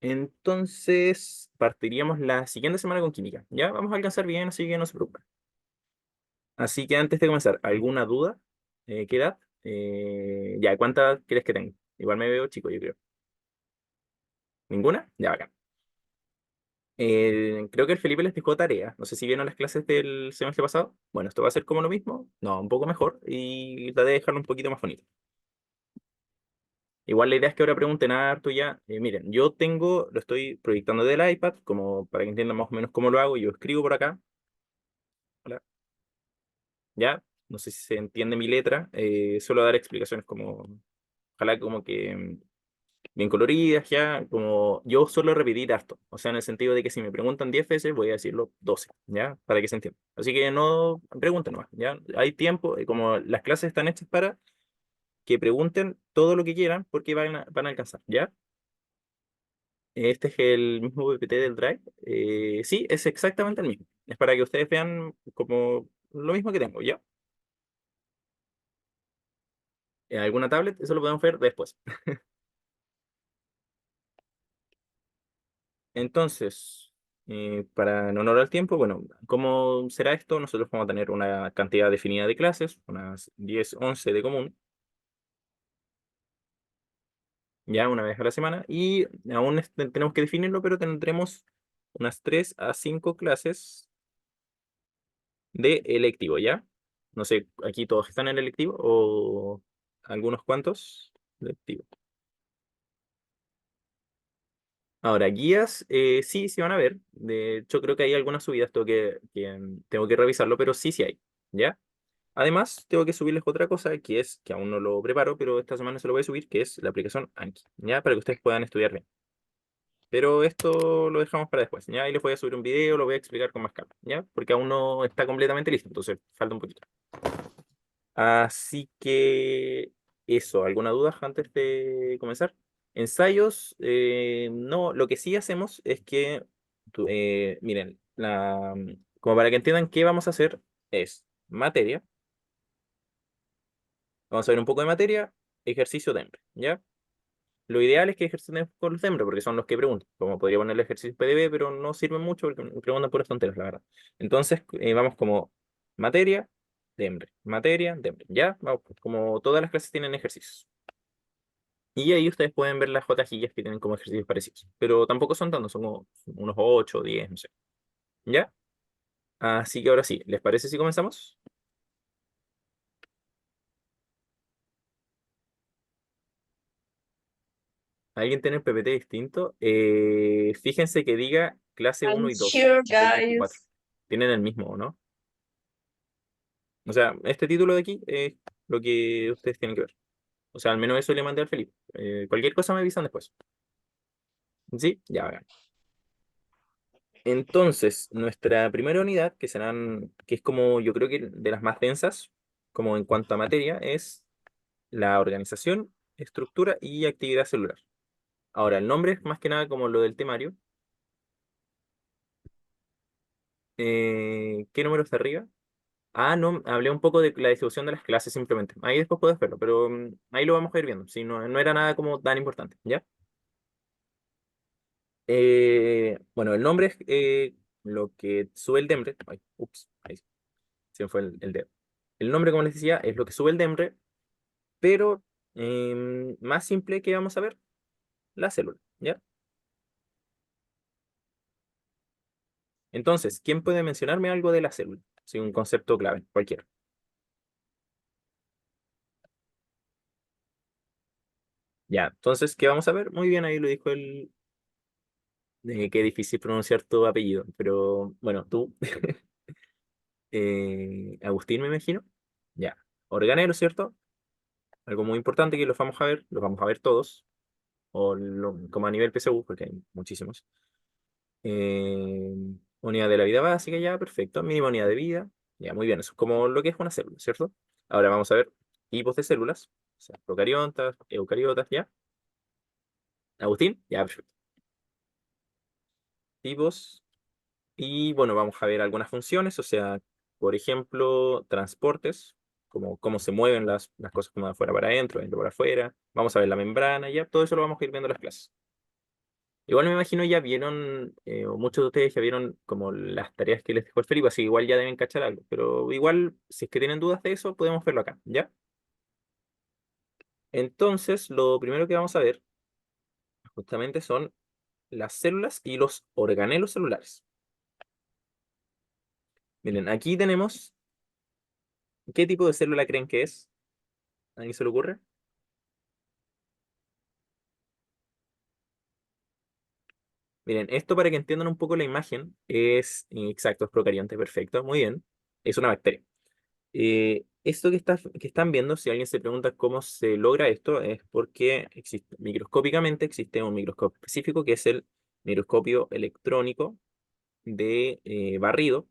Entonces, partiríamos la siguiente semana con química. Ya vamos a alcanzar bien, así que no se preocupen. Así que antes de comenzar, ¿alguna duda? ¿Qué edad? Ya, ¿cuántas crees que tengo? Igual me veo chico, yo creo. ¿Ninguna? Ya, acá. Creo que el Felipe les dejó tarea. No sé si vieron las clases del semestre pasado. Bueno, esto va a ser como lo mismo. No, un poco mejor. Y la de dejarlo un poquito más bonito. Igual la idea es que ahora pregunten harto ya. Miren, yo tengo, lo estoy proyectando del iPad, como para que entiendan más o menos cómo lo hago. Yo escribo por acá. Hola. Ya. No sé si se entiende mi letra. Suelo dar explicaciones como, ojalá como que bien coloridas ya, como yo suelo repetir harto, o sea, en el sentido de que si me preguntan 10 veces, voy a decirlo 12, ¿ya? Para que se entienda. Así que no pregunten más, ¿ya? Hay tiempo, como las clases están hechas para que pregunten todo lo que quieran, porque van a alcanzar, ¿ya? Este es el mismo PPT del Drive. Sí, es exactamente el mismo. Es para que ustedes vean como lo mismo que tengo, ¿ya? En alguna tablet, eso lo podemos ver después. Entonces, para en honor al tiempo, bueno, ¿cómo será esto? Nosotros vamos a tener una cantidad definida de clases, unas 10 11 de común, ya una vez a la semana, y aún tenemos que definirlo, pero tendremos unas 3 a 5 clases de electivo, ¿ya? No sé, aquí todos están en el electivo o algunos cuantos electivo. Ahora, guías, sí, sí van a ver. De hecho, creo que hay algunas subidas, tengo que revisarlo, pero sí, sí hay, ¿ya? Además, tengo que subirles otra cosa, que es, que aún no lo preparo, pero esta semana se lo voy a subir, que es la aplicación Anki, ¿ya? Para que ustedes puedan estudiar bien. Pero esto lo dejamos para después, ¿ya? Y les voy a subir un video, lo voy a explicar con más calma, ¿ya? Porque aún no está completamente listo, entonces falta un poquito. Así que eso, ¿alguna duda antes de comenzar? Ensayos, no, lo que sí hacemos es que, miren, como para que entiendan qué vamos a hacer es materia. Vamos a ver un poco de materia, ejercicio de hambre, ¿ya? Lo ideal es que ejerciten con los de hambre, porque son los que preguntan. Como podría poner el ejercicio PDB, pero no sirven mucho porque preguntan puras tonteras, la verdad. Entonces, vamos como materia, de hambre, ¿ya? Vamos, como todas las clases tienen ejercicios. Y ahí ustedes pueden ver las JGs que tienen como ejercicios parecidos. Pero tampoco son tantos, son como unos 8 o 10, no sé. ¿Ya? Así que ahora sí, ¿les parece si comenzamos? ¿Alguien tiene el PPT distinto? Fíjense que diga clase I'm uno y 2 sure, en vez de 4. guys. Tienen el mismo, ¿no? O sea, este título de aquí es lo que ustedes tienen que ver. O sea, al menos eso le mandé al Felipe. Cualquier cosa me avisan después. ¿Sí? Ya verán. Entonces, nuestra primera unidad, que es como yo creo que de las más densas, como en cuanto a materia, es la organización, estructura y actividad celular. Ahora, el nombre es más que nada como lo del temario. ¿Qué número está arriba? Ah, no, hablé un poco de la distribución de las clases simplemente. Ahí después puedes verlo, pero ahí lo vamos a ir viendo. Si no, no era nada como tan importante, ¿ya? Bueno, el nombre es lo que sube el DEMRE. Ay, ups, ahí se me fue el dedo. El nombre, como les decía, es lo que sube el DEMRE, pero más simple que vamos a ver, la célula, ¿ya? Entonces, ¿quién puede mencionarme algo de la célula? Sí, un concepto clave, cualquiera. Ya, entonces, ¿qué vamos a ver? Muy bien, ahí lo dijo el. Qué difícil pronunciar tu apellido, pero bueno, tú, Agustín, me imagino. Ya, organelo, ¿cierto? Algo muy importante que los vamos a ver todos, como a nivel PSU, porque hay muchísimos. Eh, Unidad de la vida básica, ya, perfecto. Mínima unidad de vida, ya, muy bien, eso es como lo que es una célula, ¿cierto? Ahora vamos a ver tipos de células, o sea, procariotas, eucariotas, ya. Agustín, ya, perfecto. Tipos. Y bueno, vamos a ver algunas funciones, o sea, por ejemplo, transportes, como cómo se mueven las cosas como de afuera para adentro, de adentro para afuera. Vamos a ver la membrana, ya, todo eso lo vamos a ir viendo en las clases. Igual me imagino ya vieron, o muchos de ustedes ya vieron como las tareas que les dejó el Felipe, así que igual ya deben cachar algo. Pero igual, si es que tienen dudas de eso, podemos verlo acá, ¿ya? Entonces, lo primero que vamos a ver justamente son las células y los organelos celulares. Miren, aquí tenemos, ¿qué tipo de célula creen que es? ¿A alguien se le ocurre? Miren, esto para que entiendan un poco la imagen es, exacto, es procarionte, perfecto, muy bien. Es una bacteria. Esto que están viendo, si alguien se pregunta cómo se logra esto, es porque existe, microscópicamente existe un microscopio específico que es el microscopio electrónico de barrido,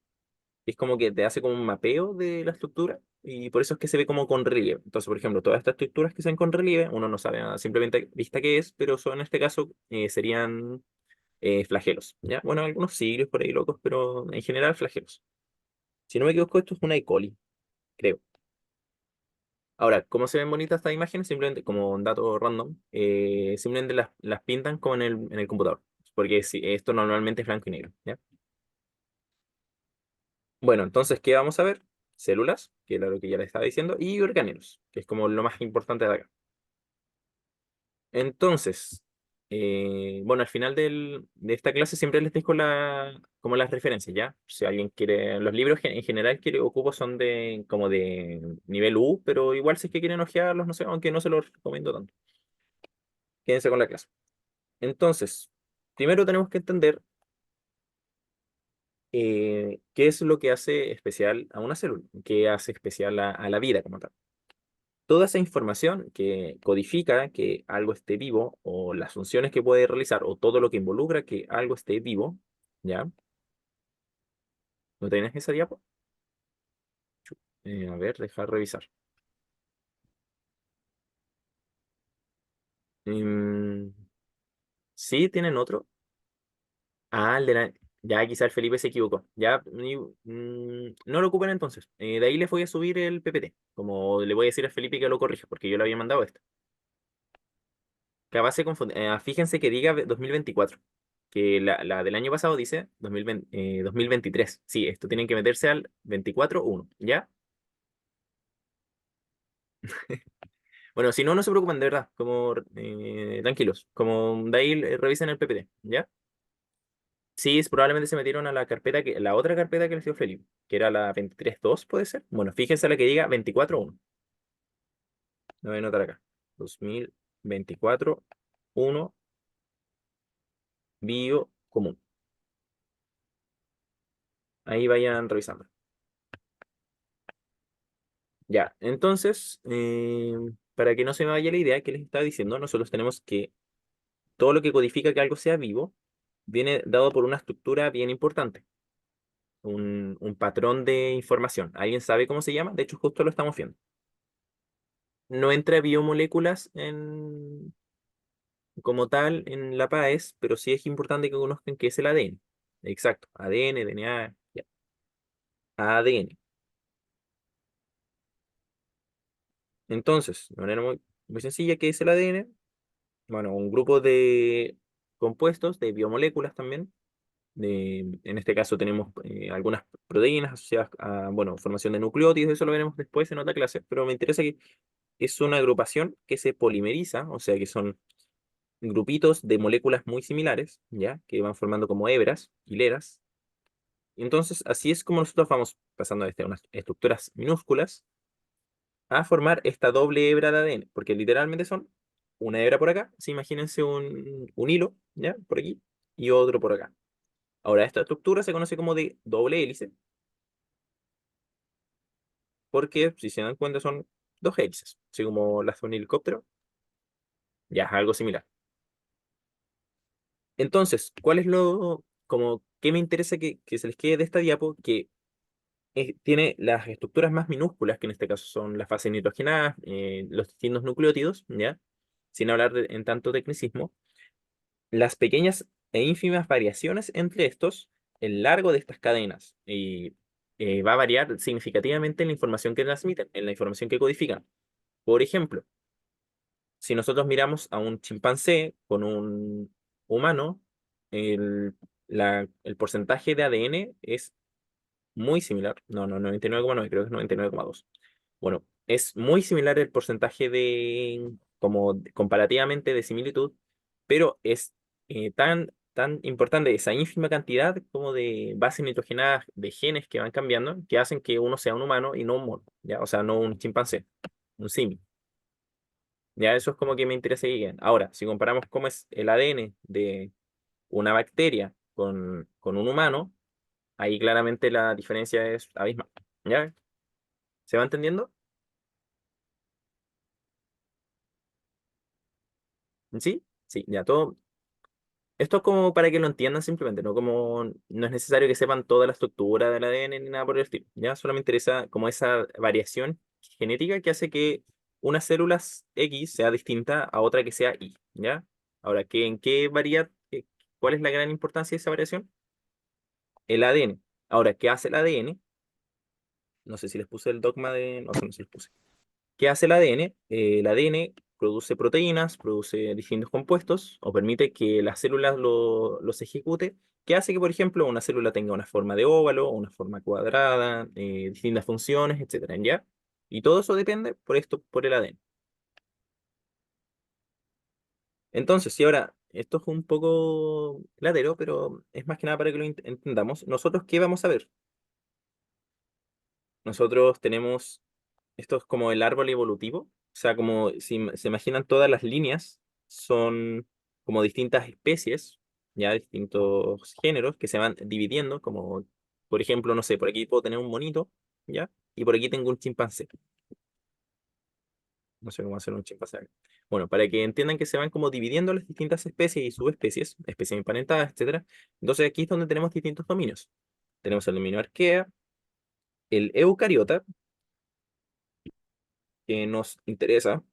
que es como que te hace como un mapeo de la estructura y por eso es que se ve como con relieve. Entonces, por ejemplo, todas estas estructuras que se ven con relieve, uno no sabe nada, simplemente vista qué es, pero son, en este caso serían flagelos, ¿ya? Bueno, algunos siglos por ahí locos, pero en general flagelos. Si no me equivoco, esto es una E. coli, creo. Ahora, ¿cómo se ven bonitas estas imágenes? Simplemente, como un dato random, simplemente las pintan como en el computador, porque esto normalmente es blanco y negro, ¿ya? Bueno, entonces, ¿qué vamos a ver? Células, que era lo que ya les estaba diciendo, y organelos, que es como lo más importante de acá. Entonces, bueno, al final de esta clase siempre les dejo como las referencias, ¿ya? Si alguien quiere, los libros en general que ocupo son de como de nivel U, pero igual si es que quieren ojearlos, no sé, aunque no se los recomiendo tanto. Quédense con la clase. Entonces, primero tenemos que entender qué es lo que hace especial a una célula, qué hace especial a la vida como tal. Toda esa información que codifica que algo esté vivo o las funciones que puede realizar o todo lo que involucra que algo esté vivo, ¿ya? ¿No tienes esa diapo? A ver, deja revisar. Em, sí, tienen otro. Ah, el de la... Ya, quizá el Felipe se equivocó. Ya, no lo ocupen entonces. De ahí les voy a subir el PPT. Como le voy a decir a Felipe que lo corrija, porque yo le había mandado esto. Capaz se confunde. Fíjense que diga 2024. Que la del año pasado dice 2020, 2023. Sí, esto tienen que meterse al 24-1. ¿Ya? Bueno, si no, no se preocupen, de verdad. Como tranquilos. Como de ahí revisen el PPT. ¿Ya? Sí, probablemente se metieron a la carpeta la otra carpeta que les dio Felipe, que era la 23.2, ¿puede ser? Bueno, fíjense la que diga 24.1. Lo voy a anotar acá. 2024.1 bio común. Ahí vayan revisando. Ya, entonces, para que no se me vaya la idea que les estaba diciendo, nosotros tenemos que todo lo que codifica que algo sea vivo viene dado por una estructura bien importante, un patrón de información. ¿Alguien sabe cómo se llama? De hecho, justo lo estamos viendo. No entra biomoléculas como tal en la PAES, pero sí es importante que conozcan qué es el ADN. Exacto, ADN, DNA, ya. ADN. Entonces, de manera muy sencilla, ¿qué es el ADN? Bueno, un grupo de compuestos, de biomoléculas también. En este caso tenemos algunas proteínas asociadas a, bueno, formación de nucleótidos, eso lo veremos después en otra clase, pero me interesa que es una agrupación que se polimeriza, o sea que son grupitos de moléculas muy similares, ¿ya? Que van formando como hebras, hileras. Y entonces, así es como nosotros vamos pasando desde unas estructuras minúsculas a formar esta doble hebra de ADN, porque literalmente son una hebra por acá, sí, imagínense un hilo, ¿ya? Por aquí, y otro por acá. Ahora, esta estructura se conoce como de doble hélice, porque si se dan cuenta son dos hélices, así como las de un helicóptero, ya es algo similar. Entonces, ¿cuál es como, qué me interesa que se les quede de esta diapo? Que tiene las estructuras más minúsculas, que en este caso son las fases nitrogenadas, los distintos nucleótidos, ¿ya? Sin hablar en tanto tecnicismo, las pequeñas e ínfimas variaciones entre estos, el largo de estas cadenas, y va a variar significativamente en la información que transmiten, en la información que codifican. Por ejemplo, si nosotros miramos a un chimpancé con humano, el, el porcentaje de ADN es muy similar. No, no, 99,9, creo que es 99,2. Bueno, es muy similar el porcentaje de, como comparativamente de similitud, pero es tan importante esa ínfima cantidad como de bases nitrogenadas de genes que van cambiando, que hacen que uno sea un humano y no un mono, ¿ya? O sea, no un chimpancé, un simio. Ya eso es como que me interesa que digan. Ahora, si comparamos cómo es el ADN de una bacteria con un humano, ahí claramente la diferencia es abismal. ¿Ya? ¿Se va entendiendo? ¿Sí? Sí, ya todo. Esto es como para que lo entiendan simplemente, no como no es necesario que sepan toda la estructura del ADN ni nada por el estilo. Ya solo me interesa como esa variación genética que hace que una célula X sea distinta a otra que sea Y. ¿Ya? Ahora, ¿en qué varía? ¿Cuál es la gran importancia de esa variación? El ADN. Ahora, ¿qué hace el ADN? No sé si les puse el dogma de. No sé, no sé si les puse. ¿Qué hace el ADN? El ADN produce proteínas, produce distintos compuestos o permite que las células los ejecute, que hace que, por ejemplo, una célula tenga una forma de óvalo, una forma cuadrada, distintas funciones, etcétera, ¿ya? Y todo eso depende por esto, por el ADN. Entonces, si ahora, esto es un poco latero, pero es más que nada para que lo entendamos. ¿Nosotros qué vamos a ver? Nosotros tenemos esto es como el árbol evolutivo, o sea, como si se imaginan todas las líneas, son como distintas especies, ya distintos géneros que se van dividiendo, como por ejemplo, no sé, por aquí puedo tener un monito, ¿ya? Y por aquí tengo un chimpancé. No sé cómo hacer un chimpancé acá. Bueno, para que entiendan que se van como dividiendo las distintas especies y subespecies, especies emparentadas, etcétera. Entonces aquí es donde tenemos distintos dominios. Tenemos el dominio arquea, el eucariota, que nos interesa.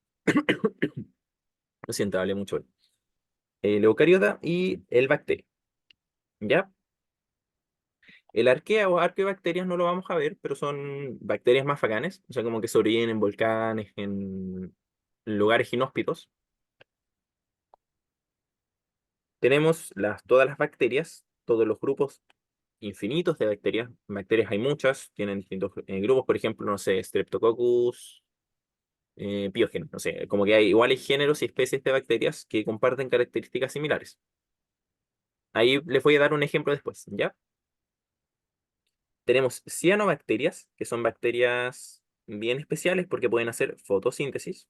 Lo siento, hablé mucho hoy. El eucariota y el bacterio. ¿Ya? El arquea o arqueobacterias no lo vamos a ver, pero son bacterias más bacanes, o sea, como que sobreviven en volcanes, en lugares inhóspitos. Tenemos todas las bacterias, todos los grupos infinitos de bacterias. Bacterias hay muchas, tienen distintos grupos, por ejemplo, no sé, Streptococcus, Piógenes, no sé, como que hay iguales géneros y especies de bacterias que comparten características similares. Ahí les voy a dar un ejemplo después, ¿ya? Tenemos cianobacterias, que son bacterias bien especiales porque pueden hacer fotosíntesis.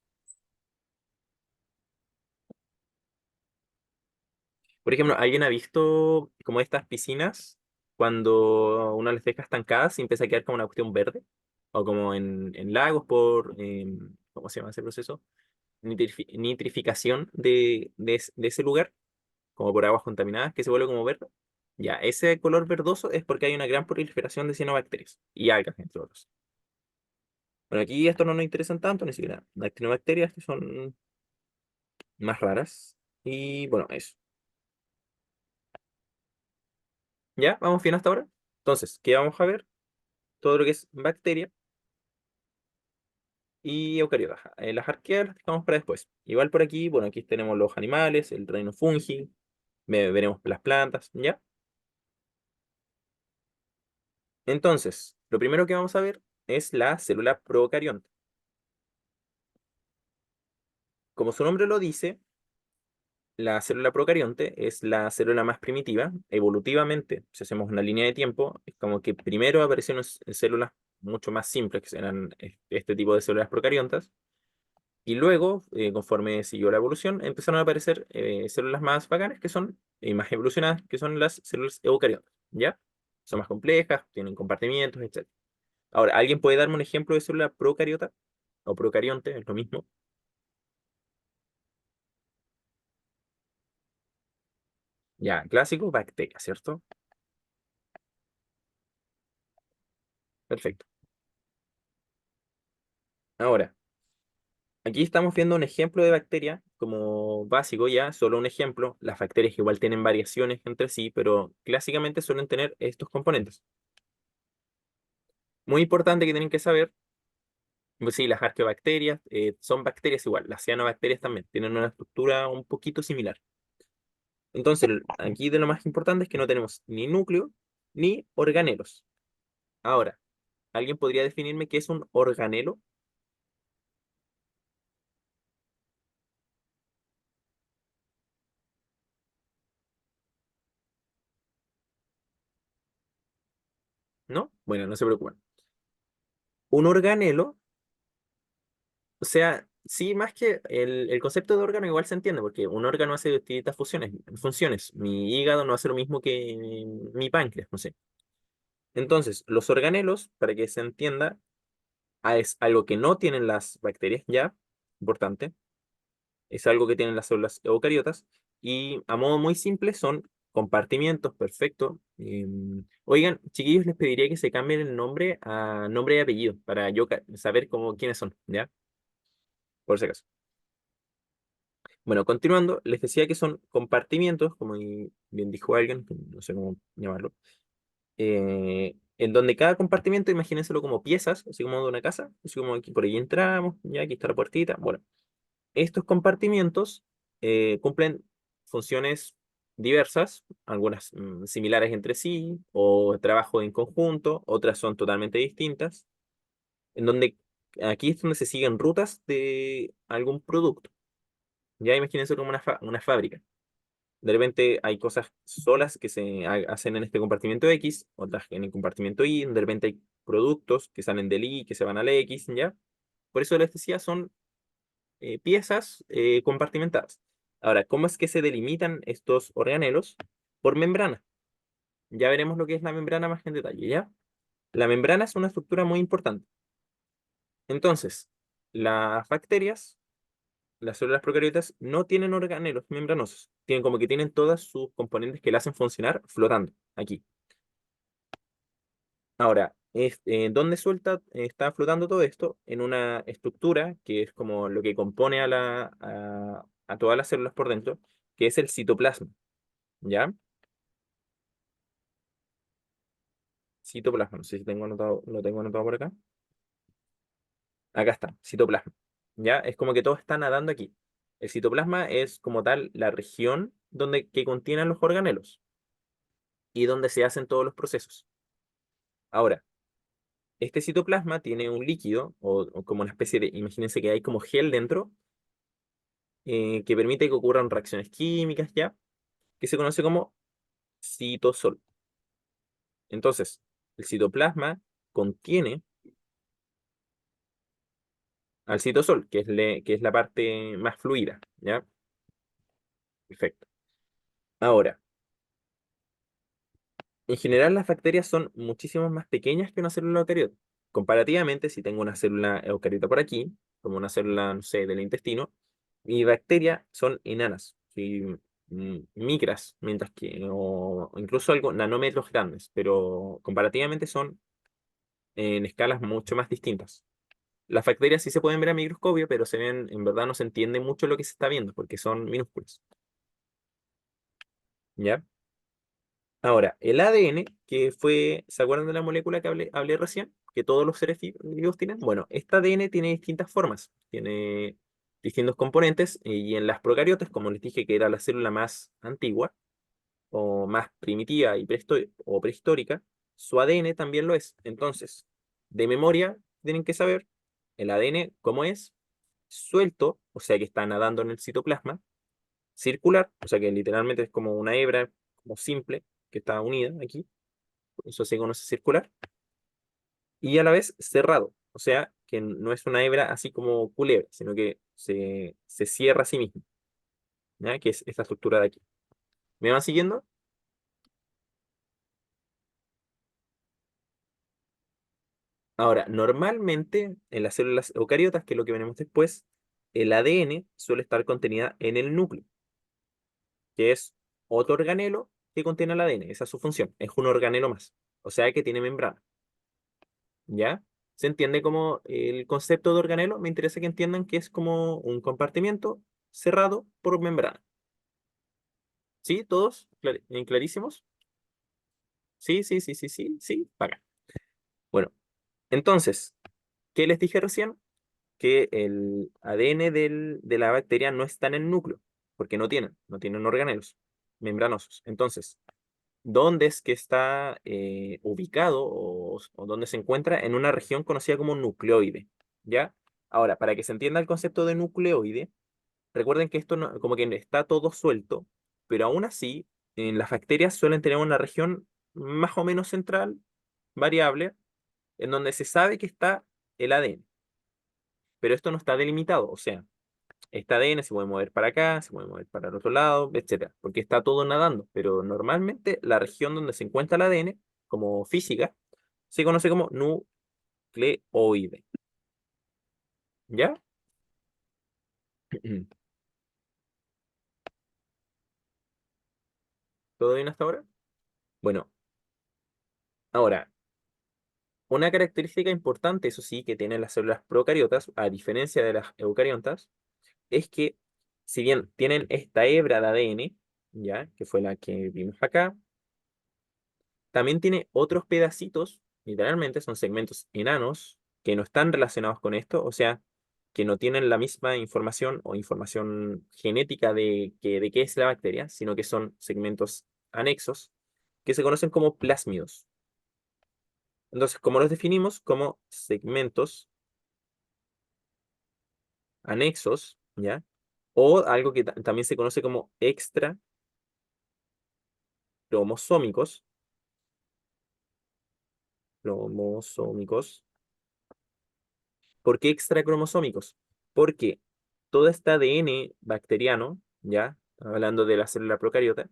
Por ejemplo, ¿alguien ha visto como estas piscinas cuando uno las deja estancadas y empieza a quedar como una cuestión verde? O como en lagos por, ¿cómo se llama ese proceso? Nitrificación de ese lugar, como por aguas contaminadas, que se vuelve como verde. Ya, ese color verdoso es porque hay una gran proliferación de cianobacterias y algas, entre otros. Bueno, aquí estos no nos interesan tanto, ni siquiera. Las actinobacterias que son más raras. Y bueno, eso. ¿Ya? ¿Vamos bien hasta ahora? Entonces, ¿qué vamos a ver? Todo lo que es bacteria y eucariotas. Las arqueas las dejamos para después. Igual por aquí, bueno, aquí tenemos los animales, el reino fungi, veremos las plantas, ¿ya? Entonces, lo primero que vamos a ver es la célula procarionte. Como su nombre lo dice, la célula procarionte es la célula más primitiva, evolutivamente. Si hacemos una línea de tiempo, es como que primero aparecieron células mucho más simples, que eran este tipo de células procariontas, y luego, conforme siguió la evolución, empezaron a aparecer células más bacanas, que son, y más evolucionadas, que son las células eucariontas, ¿ya? Son más complejas, tienen compartimientos, etc. Ahora, ¿alguien puede darme un ejemplo de célula procariota? O procarionte, es lo mismo. Ya, clásico, bacteria, ¿cierto? Perfecto. Ahora, aquí estamos viendo un ejemplo de bacteria como básico ya, solo un ejemplo. Las bacterias igual tienen variaciones entre sí, pero clásicamente suelen tener estos componentes. Muy importante que tienen que saber, pues sí, las arqueobacterias son bacterias igual, las cianobacterias también tienen una estructura un poquito similar. Entonces, aquí de lo más importante es que no tenemos ni núcleo ni organelos. Ahora, ¿alguien podría definirme qué es un organelo? ¿No? Bueno, no se preocupen. Un organelo, o sea, sí, más que el concepto de órgano igual se entiende, porque un órgano hace distintas funciones. Mi hígado no hace lo mismo que mi páncreas, no sé. Entonces, los organelos, para que se entienda, es algo que no tienen las bacterias ya, importante, es algo que tienen las células eucariotas, y a modo muy simple son compartimientos, perfecto. Oigan, chiquillos, les pediría que se cambien el nombre a nombre y apellido, para yo saber cómo, quiénes son, ¿ya? Por si acaso. Bueno, continuando, les decía que son compartimientos, como bien dijo alguien, que no sé cómo llamarlo, en donde cada compartimento, imagínenselo como piezas, así como de una casa, así como aquí por ahí entramos, ya aquí está la puertita. Bueno, estos compartimientos cumplen funciones diversas, algunas similares entre sí, o trabajo en conjunto, otras son totalmente distintas, en donde aquí es donde se siguen rutas de algún producto. Ya imagínense como una fábrica. De repente hay cosas solas que se hacen en este compartimento X, otras en el compartimento Y, de repente hay productos que salen del Y, que se van al X, ¿ya? Por eso les decía, son piezas compartimentadas. Ahora, ¿cómo es que se delimitan estos organelos? Por membrana. Ya veremos lo que es la membrana más en detalle, ¿ya? La membrana es una estructura muy importante. Entonces, las bacterias, las células procariotas, no tienen organelos membranosos. Tienen como que tienen todas sus componentes que la hacen funcionar flotando aquí. Ahora, ¿dónde está flotando todo esto? En una estructura que es como lo que compone a todas las células por dentro, que es el citoplasma, ¿ya? Citoplasma, no sé si tengo anotado, lo tengo anotado por acá. Acá está, citoplasma, ¿ya? Es como que todo está nadando aquí. El citoplasma es como tal la región que contiene los organelos y donde se hacen todos los procesos. Ahora, este citoplasma tiene un líquido o como una especie de, imagínense que hay como gel dentro que permite que ocurran reacciones químicas ya, que se conoce como citosol. Entonces, el citoplasma contiene al citosol, que es la parte más fluida, ¿ya? Perfecto. Ahora, en general las bacterias son muchísimo más pequeñas que una célula eucariota. Comparativamente, si tengo una célula eucariota por aquí, como una célula, no sé, del intestino, mi bacteria son enanas, ¿sí? Micras, mientras que, o incluso algo, nanómetros grandes, pero comparativamente son en escalas mucho más distintas. Las bacterias sí se pueden ver a microscopio, pero se ven, en verdad no se entiende mucho lo que se está viendo, porque son minúsculas, ¿ya? Ahora, el ADN, que fue, ¿se acuerdan de la molécula que hablé recién? Que todos los seres vivos tienen. Bueno, este ADN tiene distintas formas, tiene distintos componentes, y en las procariotas, como les dije que era la célula más antigua, o más primitiva y o prehistórica, su ADN también lo es. Entonces, de memoria, tienen que saber el ADN cómo es, suelto, o sea que está nadando en el citoplasma, circular, o sea que literalmente es como una hebra, como simple, que está unida aquí, eso se conoce circular, y a la vez cerrado, o sea que no es una hebra así como culebra, sino que se cierra a sí mismo, ¿ya? Que es esta estructura de aquí. ¿Me van siguiendo? Ahora, normalmente en las células eucariotas, que es lo que veremos después, el ADN suele estar contenida en el núcleo, que es otro organelo que contiene el ADN. Esa es su función, es un organelo más. O sea que tiene membrana. ¿Ya? ¿Se entiende como el concepto de organelo? Me interesa que entiendan que es como un compartimiento cerrado por membrana. ¿Sí? ¿Todos clarísimos? Sí, sí, sí, sí, sí, sí. Acá. Bueno, entonces, ¿qué les dije recién? Que el ADN de la bacteria no está en el núcleo, porque no tienen organelos. membranosos. Entonces, ¿dónde es que está ubicado o dónde se encuentra? En una región conocida como nucleoide, ¿ya? Ahora, para que se entienda el concepto de nucleoide, recuerden que esto como que está todo suelto, pero aún así, en las bacterias suelen tener una región más o menos central, variable, en donde se sabe que está el ADN, pero esto no está delimitado, o sea, este ADN se puede mover para acá, se puede mover para el otro lado, etcétera, porque está todo nadando, pero normalmente la región donde se encuentra el ADN, como física, se conoce como nucleoide, ¿ya? ¿Todo bien hasta ahora? Bueno, ahora, una característica importante, eso sí, que tienen las células procariotas, a diferencia de las eucariotas, es que si bien tienen esta hebra de ADN, ¿ya? Que fue la que vimos acá, también tiene otros pedacitos, literalmente son segmentos enanos, que no están relacionados con esto, o sea, que no tienen la misma información o información genética de qué es la bacteria, sino que son segmentos anexos, que se conocen como plásmidos. Entonces, ¿cómo los definimos? Como segmentos anexos, ¿ya? O algo que también se conoce como cromosómicos, cromosómicos. ¿Por qué extracromosómicos? Porque todo este ADN bacteriano, ya, hablando de la célula procariota,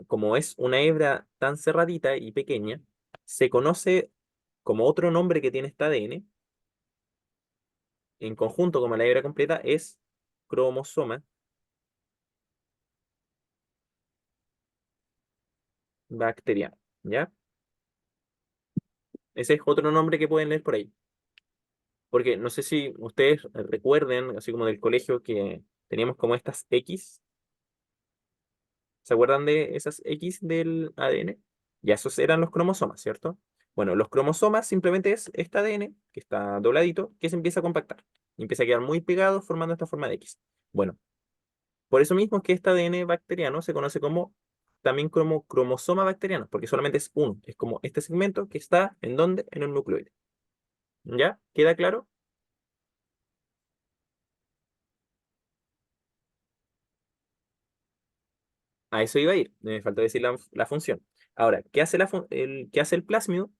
como es una hebra tan cerradita y pequeña, se conoce como otro nombre que tiene este ADN, en conjunto como la hebra completa, es cromosoma bacteriano, ¿ya? Ese es otro nombre que pueden leer por ahí. Porque no sé si ustedes recuerden, así como del colegio, que teníamos como estas X. ¿Se acuerdan de esas X del ADN? Ya esos eran los cromosomas, ¿cierto? Bueno, los cromosomas simplemente es este ADN que está dobladito, que se empieza a compactar y empieza a quedar muy pegado formando esta forma de X. Bueno, por eso mismo es que este ADN bacteriano se conoce como también como cromosoma bacteriano, porque solamente es uno, es como este segmento que está ¿en dónde? En un nucleoide. ¿Ya? ¿Queda claro? A eso iba a ir, me faltó decir la función. Ahora, ¿qué hace qué hace el plásmido?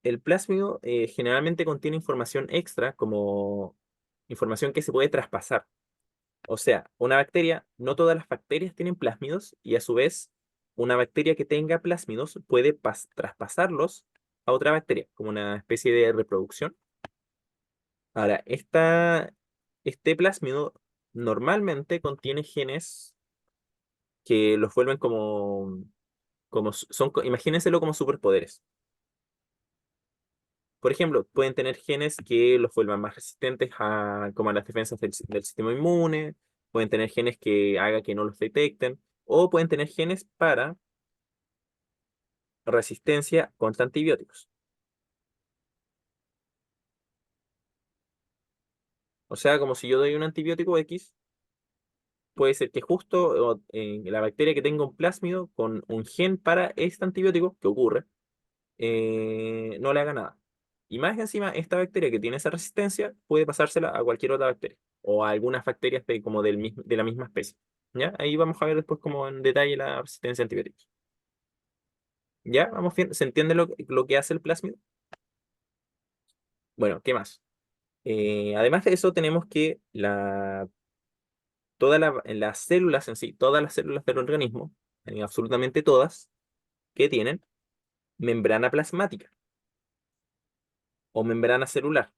El plásmido generalmente contiene información extra, como información que se puede traspasar. O sea, una bacteria, no todas las bacterias tienen plásmidos y a su vez, una bacteria que tenga plásmidos puede traspasarlos a otra bacteria, como una especie de reproducción. Ahora, este plásmido normalmente contiene genes que los vuelven imagínenselo como superpoderes. Por ejemplo, pueden tener genes que los vuelvan más resistentes como a las defensas del sistema inmune, pueden tener genes que hagan que no los detecten, o pueden tener genes para resistencia contra antibióticos. O sea, como si yo doy un antibiótico X, puede ser que justo la bacteria que tenga un plásmido con un gen para este antibiótico, que ocurre, no le haga nada. Y más encima, esta bacteria que tiene esa resistencia puede pasársela a cualquier otra bacteria o a algunas bacterias como de la misma especie. ¿Ya? Ahí vamos a ver después como en detalle la resistencia a antibióticos. ¿Ya? Vamos bien. ¿Se entiende lo que hace el plásmido? Bueno, ¿qué más? Además de eso, tenemos que las células en sí, todas las células del organismo, absolutamente todas, que tienen membrana plasmática o membrana celular,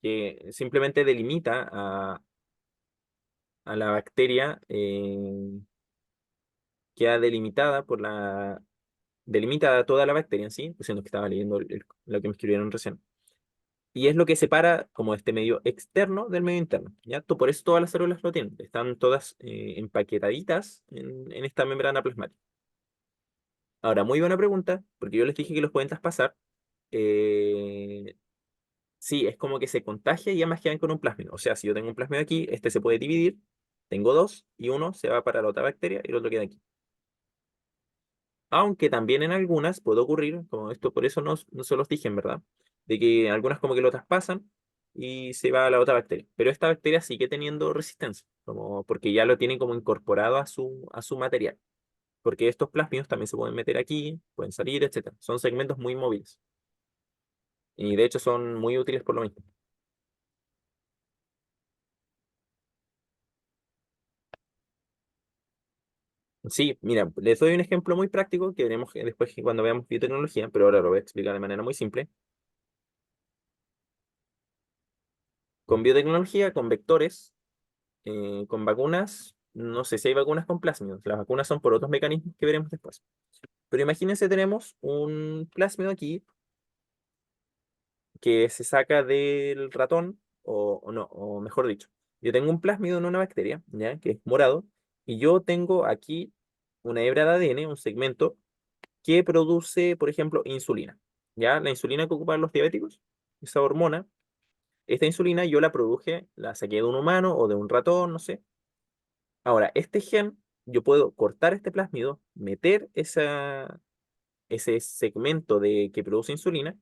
que simplemente delimita a la bacteria, queda delimitada delimita toda la bacteria en sí, siendo que estaba leyendo lo que me escribieron recién. Y es lo que separa como este medio externo del medio interno, ¿ya? Por eso todas las células lo tienen, están todas empaquetaditas en esta membrana plasmática. Ahora, muy buena pregunta, porque yo les dije que los pueden traspasar. Eh, sí, es como que se contagia y ambas quedan con un plásmido. O sea, si yo tengo un plásmido aquí, este se puede dividir tengo dos y uno se va para la otra bacteria y el otro queda aquí. Aunque también en algunas puede ocurrir, como esto, por eso no se los dije, en verdad, de que algunas como que lo traspasan y se va a la otra bacteria. Pero esta bacteria sigue teniendo resistencia, como porque ya lo tienen como incorporado a su material. Porque estos plásmidos también se pueden meter aquí, pueden salir, etcétera. Son segmentos muy móviles. Y de hecho son muy útiles por lo mismo. Sí, mira, les doy un ejemplo muy práctico que veremos después cuando veamos biotecnología, pero ahora lo voy a explicar de manera muy simple. Con biotecnología, con vectores, con vacunas, no sé si hay vacunas con plásmidos. Las vacunas son por otros mecanismos que veremos después. Pero imagínense, tenemos un plásmido aquí que se saca del ratón, o no, o mejor dicho, yo tengo un plásmido en una bacteria, ¿ya? Que es morado, y yo tengo aquí una hebra de ADN, un segmento, que produce, por ejemplo, insulina. ¿Ya? La insulina que ocupan los diabéticos, esa hormona, esta insulina yo la produje, la saqué de un humano o de un ratón, no sé. Ahora, este gen, yo puedo cortar este plásmido, meter ese segmento que produce insulina,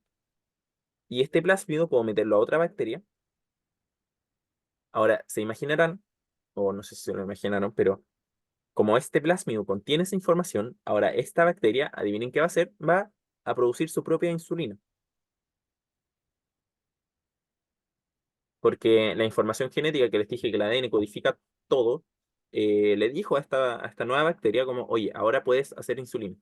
y este plásmido puedo meterlo a otra bacteria. Ahora, se imaginarán, o no sé si se lo imaginaron, pero como este plásmido contiene esa información, ahora esta bacteria, adivinen qué va a hacer, va a producir su propia insulina. Porque la información genética que les dije que el ADN codifica todo, le dijo a esta nueva bacteria como, oye, ahora puedes hacer insulina.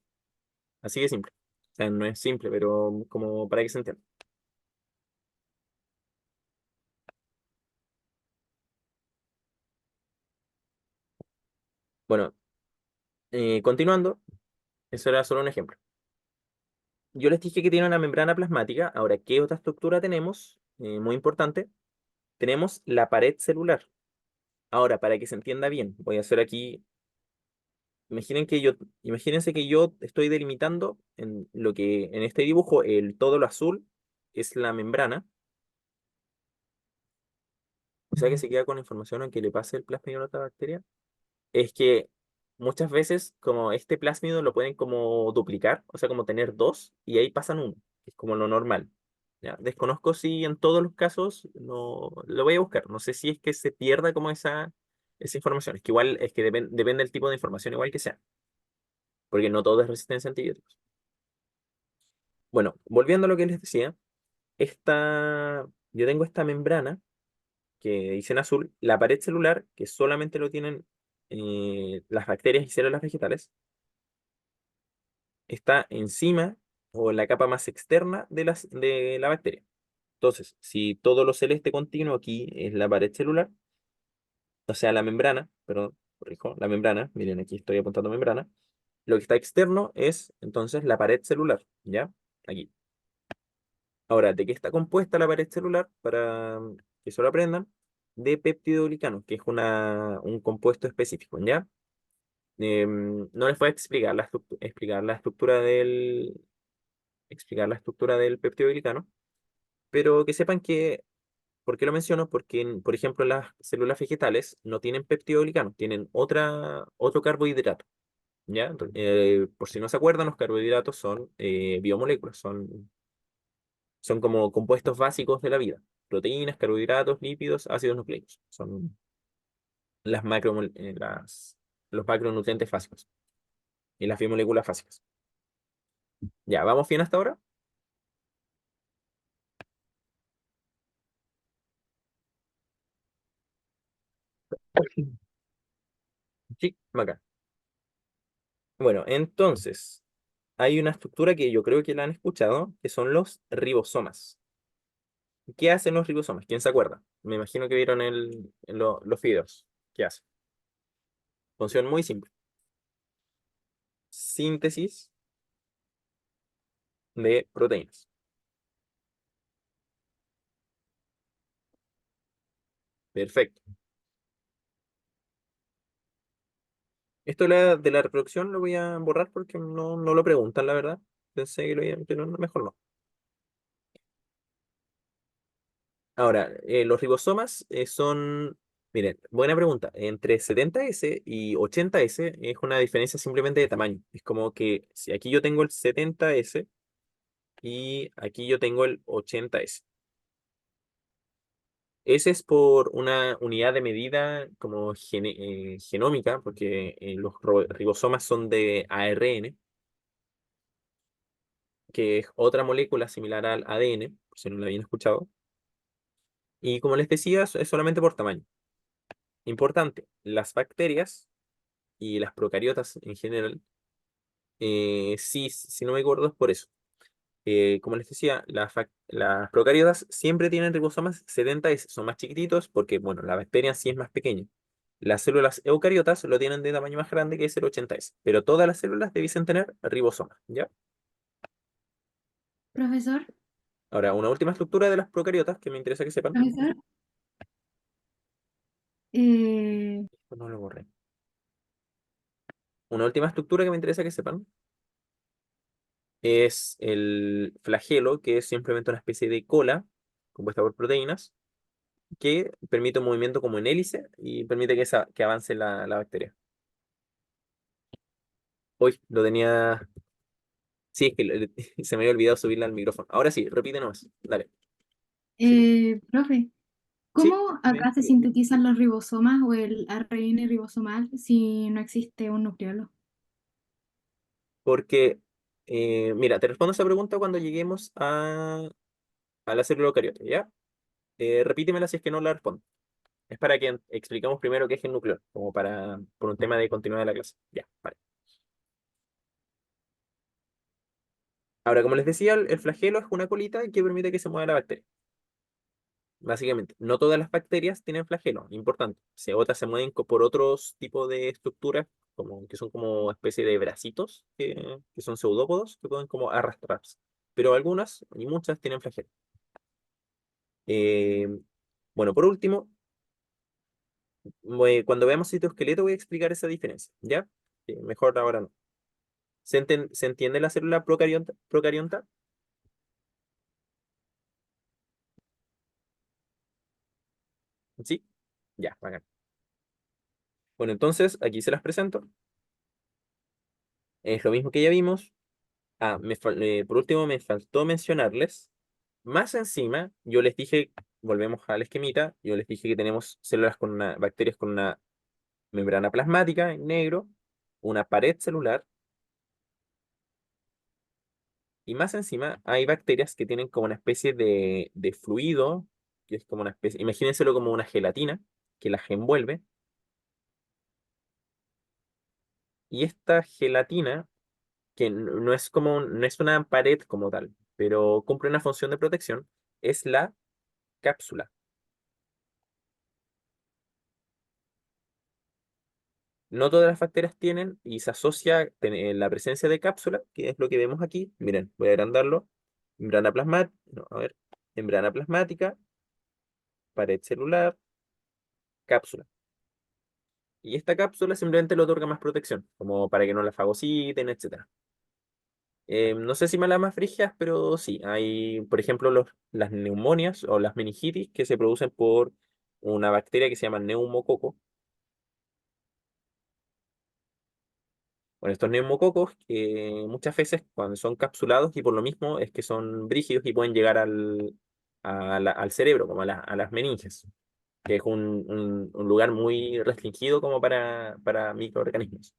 Así de simple. O sea, no es simple, pero como para que se entienda. Bueno, continuando, eso era solo un ejemplo. Yo les dije que tiene una membrana plasmática. Ahora, ¿qué otra estructura tenemos? Muy importante. Tenemos la pared celular. Ahora, para que se entienda bien, voy a hacer aquí. Imagínense que yo estoy delimitando en lo que en este dibujo, todo lo azul es la membrana. O sea que se queda con la información a que le pase el plásmido a la otra bacteria. Es que muchas veces, como este plásmido lo pueden como duplicar, o sea, como tener dos, y ahí pasan uno, que es como lo normal. ¿Ya? Desconozco si en todos los casos, no, lo voy a buscar. No sé si es que se pierda como esa información. Es que igual, es que depende del tipo de información, igual que sea, porque no todo es resistencia a antibióticos. Bueno, volviendo a lo que les decía, yo tengo esta membrana que dice en azul, la pared celular, que solamente lo tienen las bacterias y células vegetales, está encima o en la capa más externa de la bacteria. Entonces, si todo lo celeste continuo aquí es la pared celular, o sea, la membrana, perdón, corrijo, la membrana, miren, aquí estoy apuntando membrana, lo que está externo es entonces la pared celular, ¿ya? Aquí. Ahora, ¿de qué está compuesta la pared celular? Para que se lo aprendan, de peptidoglicano, que es un compuesto específico, ¿ya? No les voy a explicar explicar la estructura del peptidoglicano, pero que sepan que, ¿por qué lo menciono? Porque, por ejemplo, las células vegetales no tienen peptidoglicano, tienen otro carbohidrato, ¿ya? Por si no se acuerdan, los carbohidratos son biomoléculas, son como compuestos básicos de la vida. Proteínas, carbohidratos, lípidos, ácidos nucleicos. Son las los macronutrientes básicos y las biomoléculas básicas. Ya, ¿vamos bien hasta ahora? Sí, bacán. Bueno, entonces, hay una estructura que yo creo que la han escuchado, que son los ribosomas. ¿Qué hacen los ribosomas? ¿Quién se acuerda? Me imagino que vieron los videos. ¿Qué hacen? Función muy simple. Síntesis de proteínas. Perfecto. Esto de la reproducción lo voy a borrar porque no lo preguntan, la verdad. Pensé que lo iba, pero mejor no. Ahora, los ribosomas son. Miren, buena pregunta. Entre 70S y 80S es una diferencia simplemente de tamaño. Es como que si aquí yo tengo el 70S y aquí yo tengo el 80S. Ese es por una unidad de medida como genómica, porque los ribosomas son de ARN, que es otra molécula similar al ADN, por si no lo habían escuchado. Y como les decía, es solamente por tamaño. Importante, las bacterias y las procariotas en general, sí, si no me acuerdo es por eso. Como les decía, las procariotas siempre tienen ribosomas 70S, son más chiquititos porque, bueno, la bacteria en sí es más pequeña. Las células eucariotas lo tienen de tamaño más grande que es el 80S, pero todas las células debiesen tener ribosomas, ¿ya? Profesor, Ahora, una última estructura de las procariotas que me interesa que sepan. profesor, eh, No lo borré. Una última estructura que me interesa que sepan es el flagelo, que es simplemente una especie de cola compuesta por proteínas que permite un movimiento como en hélice y permite que avance la bacteria. Hoy lo tenía. Sí, es que se me había olvidado subirla al micrófono. Ahora sí, repite nomás. Dale. Sí. profe, Sí, ¿cómo dime. acá se sintetizan los ribosomas o el ARN ribosomal si no existe un nucleolo? Porque, mira, te respondo esa pregunta cuando lleguemos a la célula eucariota, ¿ya? Repítemela si es que no la respondo. Es para que expliquemos primero qué es el núcleo, como por un tema de continuidad de la clase. Ya, vale. Ahora, como les decía, el flagelo es una colita que permite que se mueva la bacteria. Básicamente, no todas las bacterias tienen flagelo, importante. Otras se mueven por otros tipos de estructuras, como, que son como especie de bracitos, que son pseudópodos, que pueden como arrastrarse. Pero algunas, y muchas, tienen flagelo. Eh, bueno, por último, cuando veamos citoesqueleto voy a explicar esa diferencia, ¿ya? Mejor ahora no. ¿Se entiende la célula procarionta? ¿Sí? Ya, bacán. Bueno, entonces aquí se las presento. Es lo mismo que ya vimos. Ah, por último, me faltó mencionarles. Más encima, yo les dije, volvemos al esquemita, yo les dije que tenemos células bacterias con una membrana plasmática en negro, una pared celular, y más encima hay bacterias que tienen como una especie de fluido, que es como una especie, imagínenselo como una gelatina que las envuelve, y esta gelatina, que no es como, no es una pared como tal, pero cumple una función de protección, es la cápsula. No todas las bacterias tienen y se asocia la presencia de cápsula, que es lo que vemos aquí. Miren, voy a agrandarlo. Membrana plasmática, no, a ver, membrana plasmática, pared celular, cápsula. Y esta cápsula simplemente le otorga más protección, como para que no la fagociten, etcétera. No sé si me las más frigias, pero sí. Hay, por ejemplo, las neumonias o las meningitis que se producen por una bacteria que se llama neumococo. Bueno, estos neumococos, muchas veces cuando son capsulados y por lo mismo es que son brígidos y pueden llegar al cerebro, como a las meninges, que es un lugar muy restringido como para microorganismos.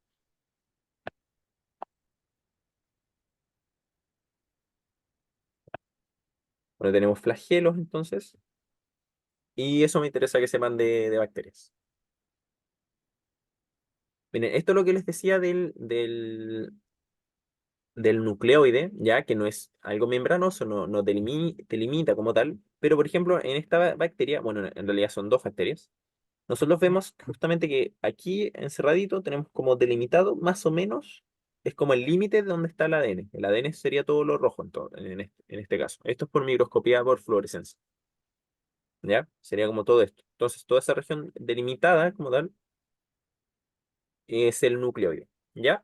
Bueno, tenemos flagelos entonces, y eso me interesa que sepan de bacterias. Miren, esto es lo que les decía del nucleoide, ya que no es algo membranoso, no delimita como tal, pero por ejemplo en esta bacteria, bueno, en realidad son dos bacterias, nosotros vemos justamente que aquí encerradito tenemos como delimitado más o menos, es como el límite de donde está el ADN. El ADN sería todo lo rojo en este caso. Esto es por microscopía por fluorescencia, ¿ya? Sería como todo esto. Entonces, toda esa región delimitada como tal es el nucleoide, ¿ya?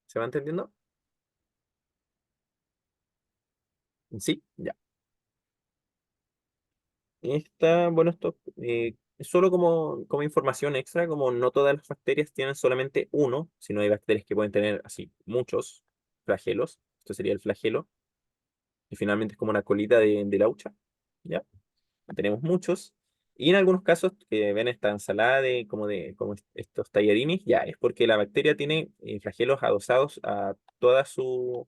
¿Se va entendiendo? Sí, ya. Bueno, esto es solo como información extra, como no todas las bacterias tienen solamente uno, sino hay bacterias que pueden tener así muchos flagelos. Esto sería el flagelo, y finalmente es como una colita de laucha, ¿ya? Tenemos muchos. Y en algunos casos que ven esta ensalada como estos tallarines, ya es porque la bacteria tiene flagelos adosados a toda su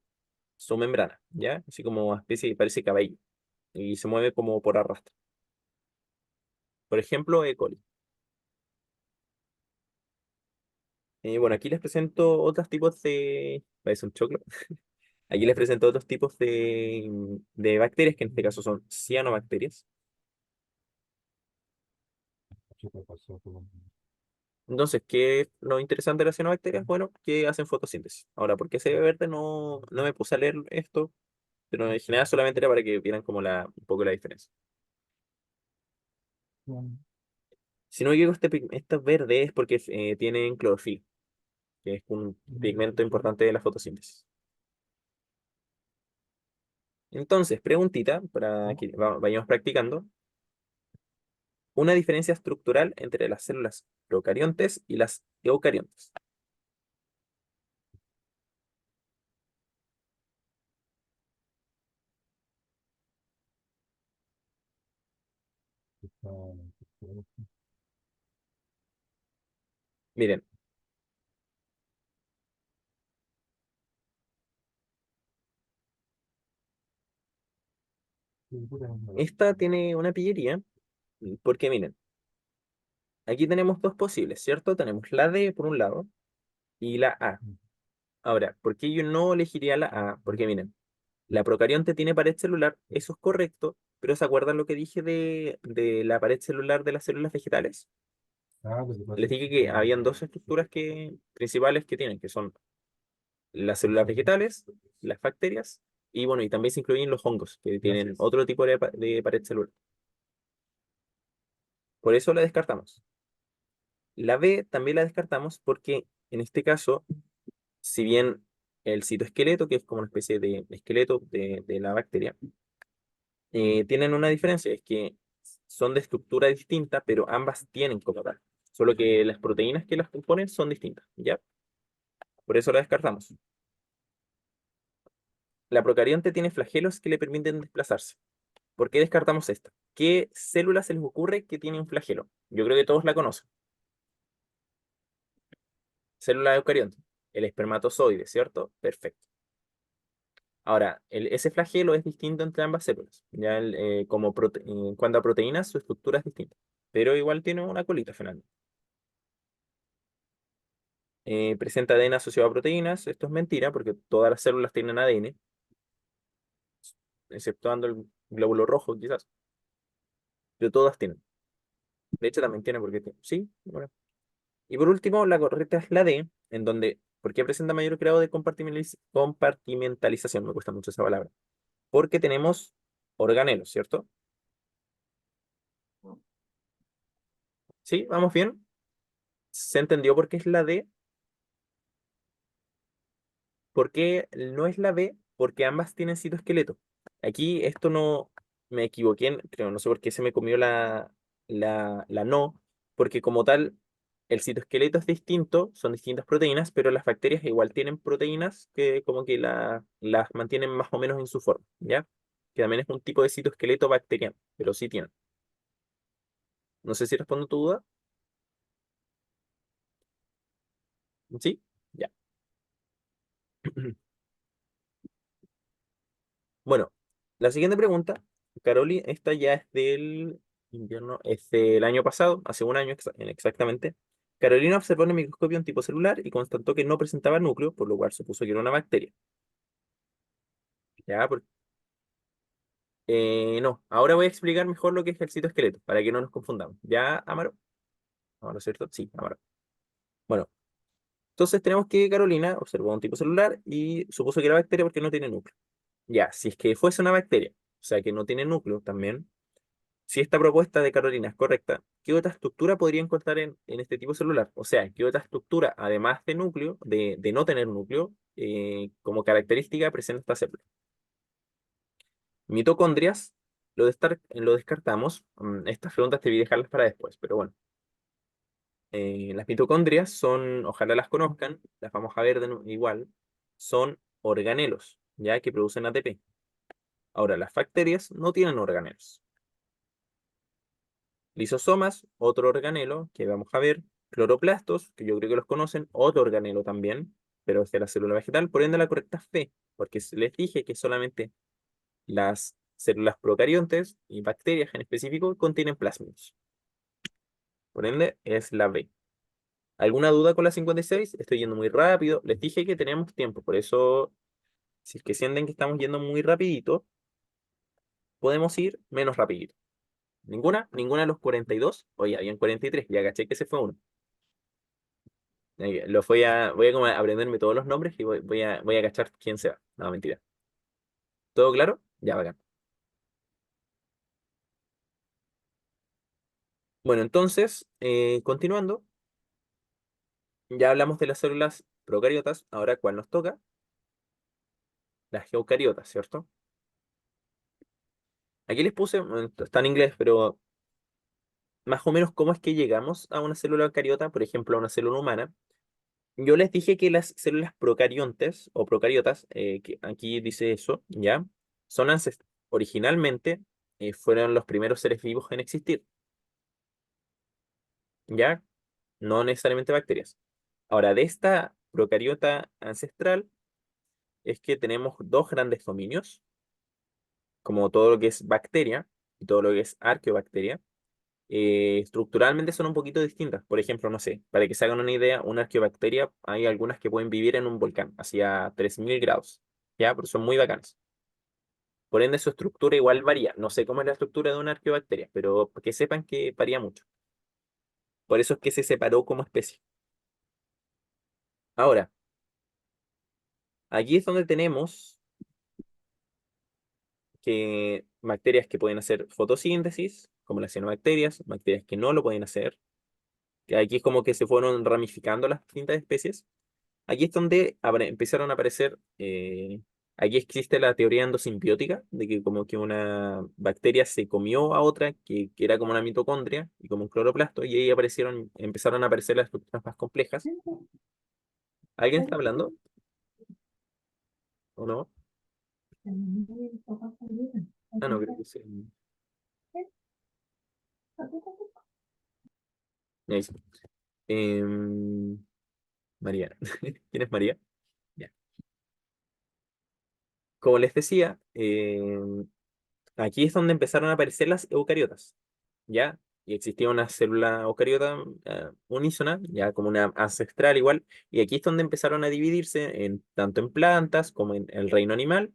membrana, ¿ya? Así como una especie, parece cabello, y se mueve como por arrastre. Por ejemplo, E. coli. Bueno, aquí les presento otros tipos de... Parece un choclo. Aquí les presento otros tipos de bacterias, que en este caso son cianobacterias. Entonces, ¿qué es lo interesante de las cianobacterias? Bueno, que hacen fotosíntesis. Ahora, ¿por qué se ve verde? No me puse a leer esto, pero en general solamente era para que vieran como un poco la diferencia. Si no me equivoco, esto verde es porque tienen clorofila, que es un pigmento importante de la fotosíntesis. Entonces, preguntita, para que vayamos practicando. Una diferencia estructural entre las células procariontes y las eucariontes. Miren, esta tiene una pillería, porque miren, aquí tenemos dos posibles, ¿cierto? Tenemos la D por un lado y la A. Ahora, ¿por qué yo no elegiría la A? Porque miren, la procarionte tiene pared celular, eso es correcto, pero ¿se acuerdan lo que dije de la pared celular de las células vegetales? Les dije que habían dos estructuras principales que tienen, que son las células vegetales, las bacterias, y bueno, y también se incluyen los hongos, que tienen otro tipo de pared celular. Por eso la descartamos. La B también la descartamos porque en este caso, si bien el citoesqueleto, que es como una especie de esqueleto de la bacteria, tienen una diferencia, es que son de estructura distinta, pero ambas tienen como tal. Solo que las proteínas que las componen son distintas, ¿ya? Por eso la descartamos. La procarionte tiene flagelos que le permiten desplazarse. ¿Por qué descartamos esta? ¿Qué célula se les ocurre que tiene un flagelo? Yo creo que todos la conocen. Célula eucarionte. El espermatozoide, ¿cierto? Perfecto. Ahora, ese flagelo es distinto entre ambas células. Ya en cuanto a proteínas, su estructura es distinta. Pero igual tiene una colita final. Presenta ADN asociado a proteínas. Esto es mentira porque todas las células tienen ADN, exceptuando el glóbulo rojo, quizás. Pero todas tienen. De hecho, también tiene porque sí. Bueno. Y por último, la correcta es la D, en donde, ¿por qué presenta mayor grado de compartimentalización? Me cuesta mucho esa palabra. Porque tenemos organelos, ¿cierto? ¿Sí? ¿Vamos bien? ¿Se entendió por qué es la D? ¿Por qué no es la B? Porque ambas tienen citoesqueleto. Aquí esto no me equivoqué, creo, no sé por qué se me comió la no, porque como tal, el citoesqueleto es distinto, son distintas proteínas, pero las bacterias igual tienen proteínas que como que las mantienen más o menos en su forma, ¿ya? Que también es un tipo de citoesqueleto bacteriano, pero sí tienen. No sé si respondo tu duda. ¿Sí? Ya. Bueno, la siguiente pregunta, Caroli, esta ya es del invierno, es del año pasado, hace un año exactamente. Carolina observó en el microscopio un tipo celular y constató que no presentaba núcleo, por lo cual supuso que era una bacteria. Ya, no, ahora voy a explicar mejor lo que es el citoesqueleto, para que no nos confundamos. ¿Ya, Amaro? Amaro, ¿cierto? Sí, Amaro. Bueno, entonces tenemos que Carolina observó un tipo celular y supuso que era bacteria porque no tiene núcleo. Ya, si es que fuese una bacteria, o sea que no tiene núcleo también. Si esta propuesta de Carolina es correcta, ¿qué otra estructura podría encontrar en este tipo celular? O sea, ¿qué otra estructura, además de núcleo, de no tener núcleo, como característica presenta esta célula? Mitocondrias, lo descartamos. Estas preguntas te voy a dejarlas para después, pero bueno. Las mitocondrias son, ojalá las conozcan, las vamos a ver igual, son organelos, ya que producen ATP. Ahora, las bacterias no tienen organelos. Lisosomas, otro organelo que vamos a ver. Cloroplastos, que yo creo que los conocen, otro organelo también, pero es de la célula vegetal, por ende la correcta es B, porque les dije que solamente las células procariontes y bacterias en específico contienen plásmidos. Por ende es la B. ¿Alguna duda con la 56? Estoy yendo muy rápido. Les dije que teníamos tiempo, por eso, si es que sienten que estamos yendo muy rapidito, podemos ir menos rapidito. ¿Ninguna de los 42? Oye, habían 43, ya caché que se fue uno. Voy a como aprenderme todos los nombres y voy a cachar quién se va. No, mentira. ¿Todo claro? Ya, bacán. Bueno, entonces, continuando, ya hablamos de las células procariotas. Ahora, ¿cuál nos toca? Las eucariotas, ¿cierto? Aquí les puse, bueno, está en inglés, pero más o menos cómo es que llegamos a una célula eucariota, por ejemplo, a una célula humana. Yo les dije que las células procariontes o procariotas, que aquí dice eso, ¿ya? Son originalmente fueron los primeros seres vivos en existir, ¿ya? No necesariamente bacterias. Ahora, de esta procariota ancestral es que tenemos dos grandes dominios, como todo lo que es bacteria y todo lo que es arqueobacteria. Estructuralmente son un poquito distintas. Por ejemplo, no sé, para que se hagan una idea, una arqueobacteria, hay algunas que pueden vivir en un volcán, hacia 3000 grados, ¿ya? Pero son muy bacanas. Por ende, su estructura igual varía. No sé cómo es la estructura de una arqueobacteria, pero que sepan que varía mucho. Por eso es que se separó como especie. Ahora, aquí es donde tenemos que bacterias que pueden hacer fotosíntesis, como las cianobacterias, bacterias que no lo pueden hacer, que aquí es como que se fueron ramificando las distintas especies. Aquí es donde empezaron a aparecer, aquí existe la teoría endosimbiótica, de que como que una bacteria se comió a otra, que era como una mitocondria y como un cloroplasto, y ahí empezaron a aparecer las estructuras más complejas. ¿Alguien está hablando o no? Ah, no, creo que sí. Ahí sí. Em, María. ¿Quién es María? Ya. Como les decía, aquí es donde empezaron a aparecer las eucariotas, ¿ya? Y existía una célula eucariota unísona, ya como una ancestral igual, y aquí es donde empezaron a dividirse tanto en plantas como en el reino animal,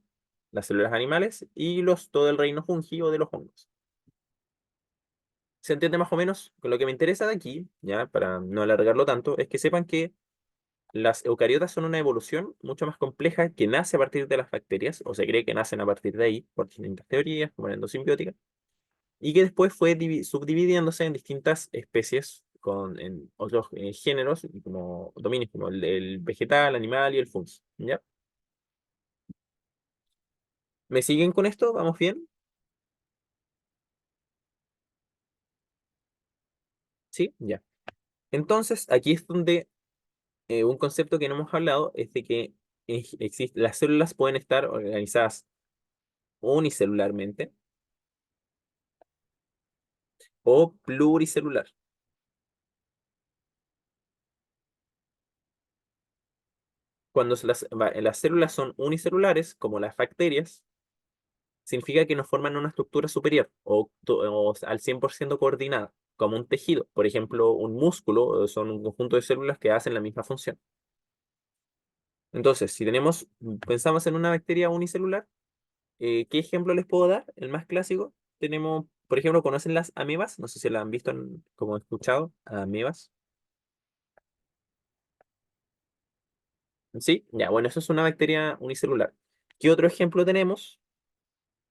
las células animales, y todo el reino fungi o de los hongos. ¿Se entiende más o menos? Con lo que me interesa de aquí, ya, para no alargarlo tanto, es que sepan que las eucariotas son una evolución mucho más compleja que nace a partir de las bacterias, o se cree que nacen a partir de ahí, por distintas teorías, como la endosimbiótica, y que después fue subdividiéndose en distintas especies en otros géneros, y como dominios, como el vegetal, animal y el fungi. ¿Ya? ¿Me siguen con esto? ¿Vamos bien? ¿Sí? Ya. Entonces, aquí es donde un concepto que no hemos hablado es de que las células pueden estar organizadas unicelularmente o pluricelular. Cuando las células son unicelulares, como las bacterias, significa que no forman una estructura superior o al 100% coordinada, como un tejido. Por ejemplo, un músculo son un conjunto de células que hacen la misma función. Entonces, si pensamos en una bacteria unicelular, ¿qué ejemplo les puedo dar? El más clásico. Tenemos, por ejemplo, ¿conocen las amebas? No sé si las han visto como escuchado, amebas. Sí, ya, bueno, eso es una bacteria unicelular. ¿Qué otro ejemplo tenemos?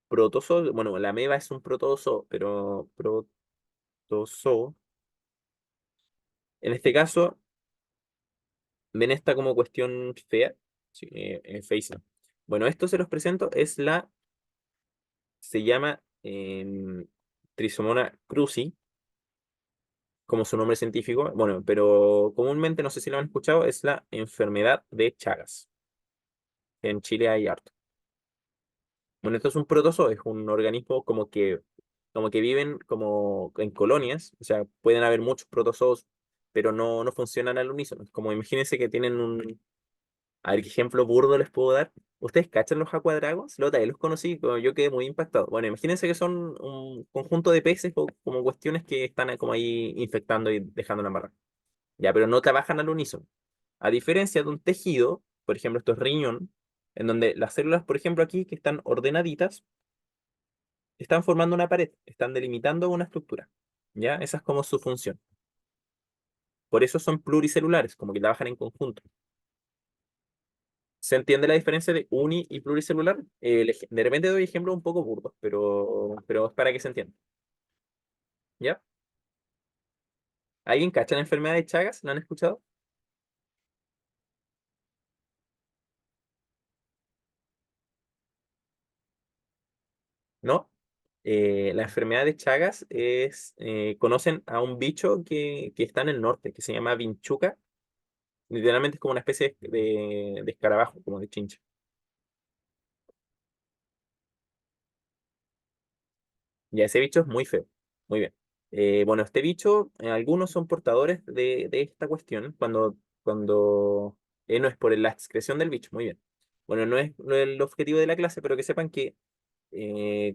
Protozoo, bueno, la ameba es un protozoo, pero protozoo, en este caso, ven esta como cuestión fea, sí, feísima. Bueno, esto se los presento, se llama em, Trisomona cruzi, como su nombre científico, bueno, pero comúnmente, no sé si lo han escuchado, es la enfermedad de Chagas. En Chile hay harto. Bueno, esto es un protozoo, es un organismo como que viven como en colonias, o sea, pueden haber muchos protozoos, pero no funcionan al unísono. Es como imagínense que tienen un, a ver qué ejemplo burdo les puedo dar. ¿Ustedes cachan los acuadragos? Lota, los conocí, pero yo quedé muy impactado. Bueno, imagínense que son un conjunto de peces o como cuestiones que están como ahí infectando y dejando la embarrada. Ya, pero no trabajan al unísono. A diferencia de un tejido, por ejemplo, esto es riñón, en donde las células, por ejemplo, aquí que están ordenaditas, están formando una pared, están delimitando una estructura. ¿Ya? Esa es como su función. Por eso son pluricelulares, como que trabajan en conjunto. ¿Se entiende la diferencia de uni y pluricelular? De repente doy ejemplos un poco burdos, pero es para que se entienda. ¿Ya? ¿Alguien cacha la enfermedad de Chagas? ¿La han escuchado? ¿No? La enfermedad de Chagas es, conocen a un bicho que está en el norte, que se llama vinchuca. Literalmente es como una especie de escarabajo, como de chincha. Ya ese bicho es muy feo. Muy bien. Bueno, este bicho, algunos son portadores de esta cuestión cuando no es por la excreción del bicho. Muy bien. Bueno, no es el objetivo de la clase, pero que sepan que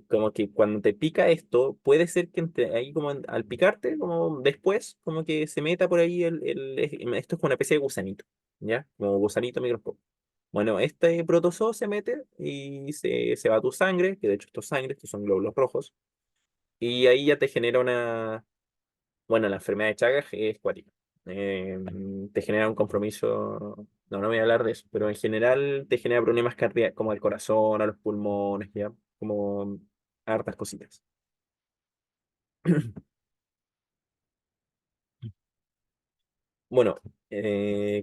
como que cuando te pica esto, puede ser que ahí como al picarte, como después, como que se meta por ahí esto es como una especie de gusanito, ¿ya? Como gusanito microscópico. Bueno, este protozoo se mete y se va a tu sangre, que de hecho esto es sangre, estos son glóbulos rojos, y ahí ya te genera bueno, la enfermedad de Chagas es cuática. Eh, Te genera un compromiso, no voy a hablar de eso, pero en general te genera problemas cardíacos, como al corazón, a los pulmones, ya, como hartas cositas. Bueno,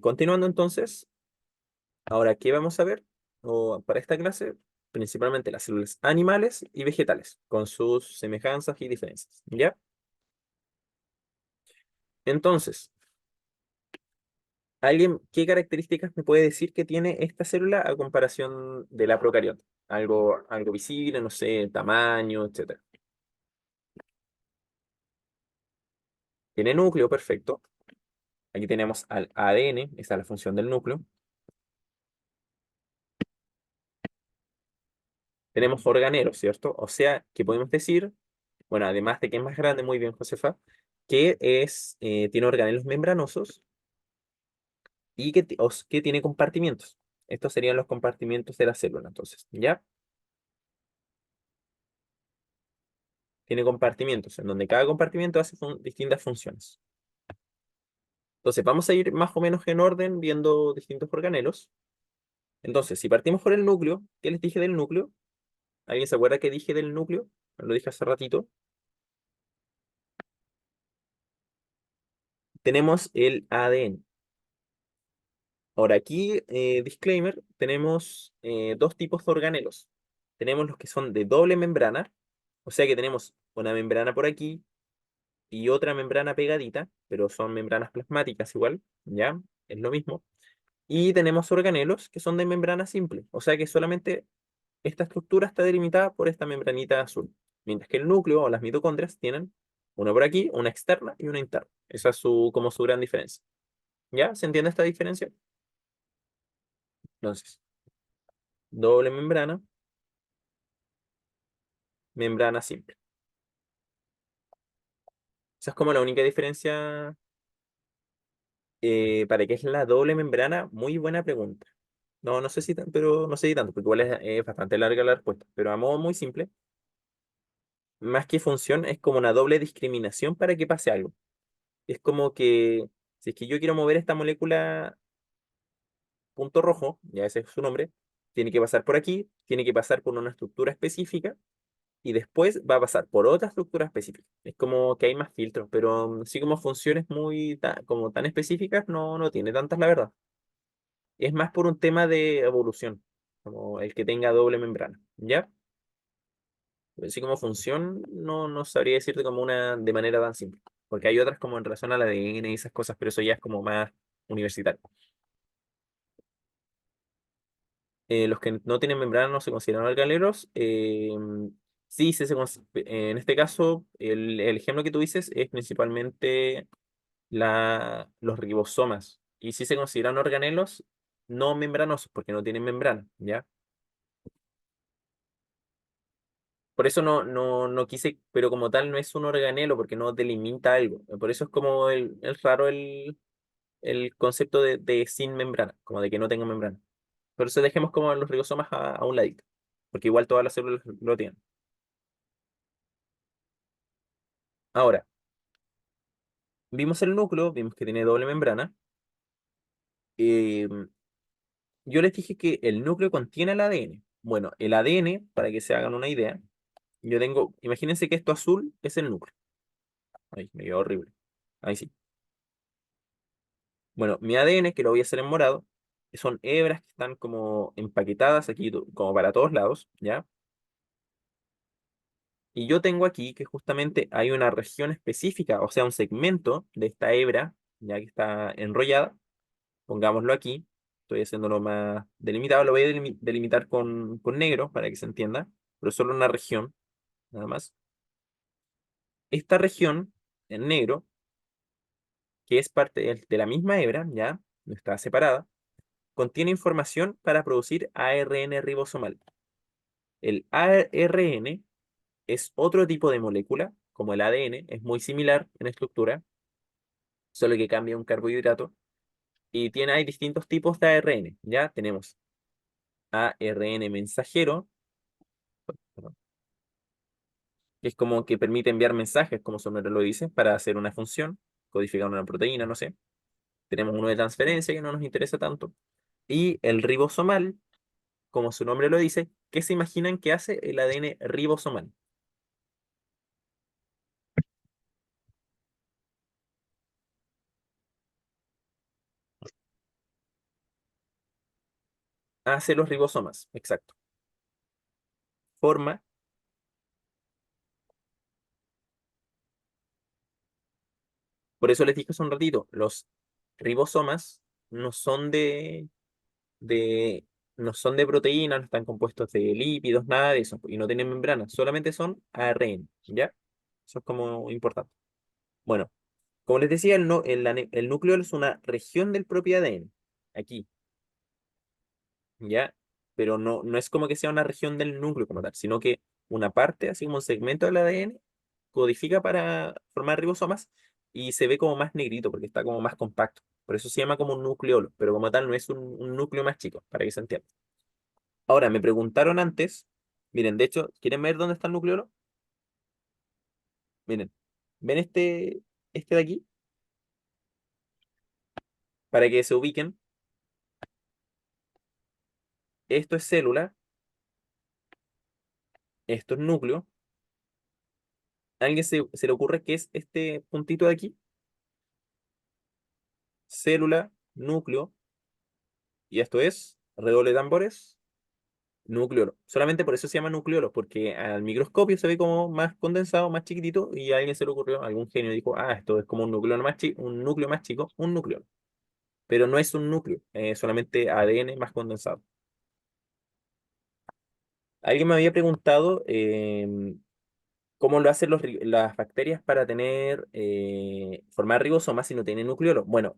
continuando entonces, ahora, ¿qué vamos a ver? Para esta clase, principalmente las células animales y vegetales, con sus semejanzas y diferencias, ¿ya? Entonces, ¿alguien qué características me puede decir que tiene esta célula a comparación de la procariota? Algo visible, no sé, tamaño, etcétera. Tiene núcleo, perfecto. Aquí tenemos al ADN, esa es la función del núcleo. Tenemos organelos, ¿cierto? O sea, que podemos decir, bueno, además de que es más grande, muy bien, Josefa, tiene organelos membranosos y que tiene compartimientos. Estos serían los compartimientos de la célula, entonces, ¿ya? Tiene compartimientos, en donde cada compartimento hace distintas funciones. Entonces, vamos a ir más o menos en orden viendo distintos organelos. Entonces, si partimos por el núcleo, ¿qué les dije del núcleo? ¿Alguien se acuerda qué dije del núcleo? Lo dije hace ratito. Tenemos el ADN. Ahora aquí, disclaimer, tenemos dos tipos de organelos. Tenemos los que son de doble membrana, o sea que tenemos una membrana por aquí y otra membrana pegadita, pero son membranas plasmáticas igual, ¿ya? Es lo mismo. Y tenemos organelos que son de membrana simple, o sea que solamente esta estructura está delimitada por esta membranita azul, mientras que el núcleo o las mitocondrias tienen una por aquí, una externa y una interna. Esa es como su gran diferencia. ¿Ya? ¿Se entiende esta diferencia? Entonces, doble membrana, membrana simple. Esa es como la única diferencia. ¿Para qué es la doble membrana? Muy buena pregunta. No sé si pero no sé si tanto, porque igual es bastante larga la respuesta. Pero a modo muy simple, más que función, es como una doble discriminación para que pase algo. Es como que si es que yo quiero mover esta molécula punto rojo, ya ese es su nombre, tiene que pasar por aquí, tiene que pasar por una estructura específica y después va a pasar por otra estructura específica. Es como que hay más filtros, pero sí como funciones como tan específicas no tiene tantas, la verdad. Es más por un tema de evolución, como el que tenga doble membrana, ¿ya? Así como función, no sabría decirte como una de manera tan simple. Porque hay otras como en relación al ADN y esas cosas, pero eso ya es como más universitario. Los que no tienen membrana no se consideran organelos. Sí, en este caso, el ejemplo que tú dices es principalmente los ribosomas. Y sí se consideran organelos no membranosos, porque no tienen membrana, ¿ya? Por eso no quise, pero como tal no es un organelo, porque no delimita algo. Por eso es como el raro el concepto de sin membrana, como de que no tenga membrana. Por eso dejemos como los ribosomas a un ladito, porque igual todas las células lo tienen. Ahora, vimos el núcleo, vimos que tiene doble membrana. eh, yo les dije que el núcleo contiene el ADN. Bueno, el ADN, para que se hagan una idea, yo tengo, imagínense que esto azul es el núcleo. Ay, me quedó horrible. Ahí sí. Bueno, mi ADN, que lo voy a hacer en morado, son hebras que están como empaquetadas aquí, como para todos lados, ¿ya? Y yo tengo aquí que justamente hay una región específica, o sea, un segmento de esta hebra, ya que está enrollada, pongámoslo aquí, estoy haciéndolo más delimitado, lo voy a delimitar con negro para que se entienda, pero solo una región, nada más. Esta región en negro, que es parte de la misma hebra, ya, no está separada, contiene información para producir ARN ribosomal. El ARN es otro tipo de molécula, como el ADN, es muy similar en estructura, solo que cambia un carbohidrato. Y hay distintos tipos de ARN. Ya tenemos ARN mensajero, perdón, que es como que permite enviar mensajes, como su nombre lo dice, para hacer una función, codificar una proteína, no sé. Tenemos uno de transferencia que no nos interesa tanto. Y el ribosomal, como su nombre lo dice, ¿qué se imaginan que hace el ADN ribosomal? Hace los ribosomas, exacto. Forma, por eso les dije hace un ratito, los ribosomas no son de, no son de proteínas, no están compuestos de lípidos, nada de eso, y no tienen membrana, solamente son ARN, ¿ya? Eso es como importante. Bueno, como les decía, el núcleo es una región del propio ADN, aquí, ¿ya? Pero no es como que sea una región del núcleo como tal, sino que una parte, así como un segmento del ADN, codifica para formar ribosomas y se ve como más negrito porque está como más compacto. Por eso se llama como un nucleolo, pero como tal no es un núcleo más chico, para que se entienda. Ahora, me preguntaron antes, miren, de hecho, ¿quieren ver dónde está el nucleolo? Miren, ¿ven este de aquí? Para que se ubiquen, esto es célula, esto es núcleo. ¿A alguien se le ocurre qué es este puntito de aquí? Célula, núcleo, y esto es, redoble de tambores, nucleolo. Solamente por eso se llama nucleolo, porque al microscopio se ve como más condensado, más chiquitito, y a alguien se le ocurrió, algún genio dijo, ah, esto es como un núcleo más chico, un núcleo más chico, un núcleo. Pero no es un núcleo, es solamente ADN más condensado. Alguien me había preguntado cómo lo hacen las bacterias para formar ribosomas si no tienen nucleolo. Bueno,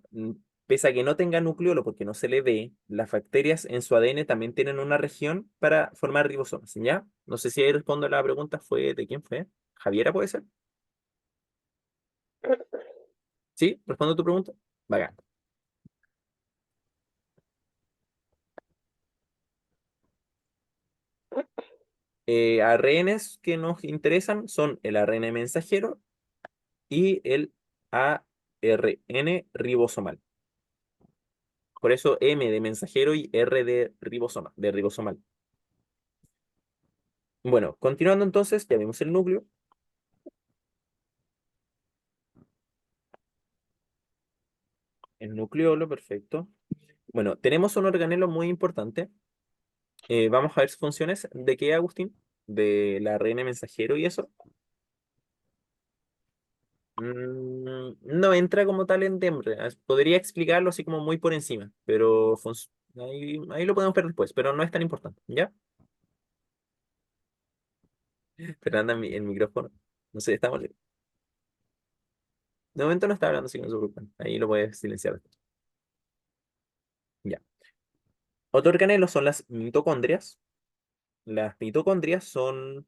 pese a que no tenga nucleolo porque no se le ve, las bacterias en su ADN también tienen una región para formar ribosomas, ¿ya? No sé si ahí respondo a la pregunta, ¿de quién fue? ¿Javiera puede ser? ¿Sí? ¿Respondo a tu pregunta? Bacán. ARNs que nos interesan son el ARN mensajero y el ARN ribosomal. Por eso M de mensajero y R de ribosomal. Bueno, continuando entonces, ya vimos el núcleo, el nucleolo, perfecto. Bueno, tenemos un organelo muy importante. Vamos a ver sus funciones. ¿De qué, Agustín? del ARN mensajero y eso, no entra como tal en DEMRE. Podría explicarlo así como muy por encima, pero ahí lo podemos ver después, pero no es tan importante, ¿ya? Fernanda, el micrófono. No sé, estamos. De momento no está hablando, así que no se preocupen. Ahí lo puedes silenciar. Ya. Otro organelo son las mitocondrias. Las mitocondrias son,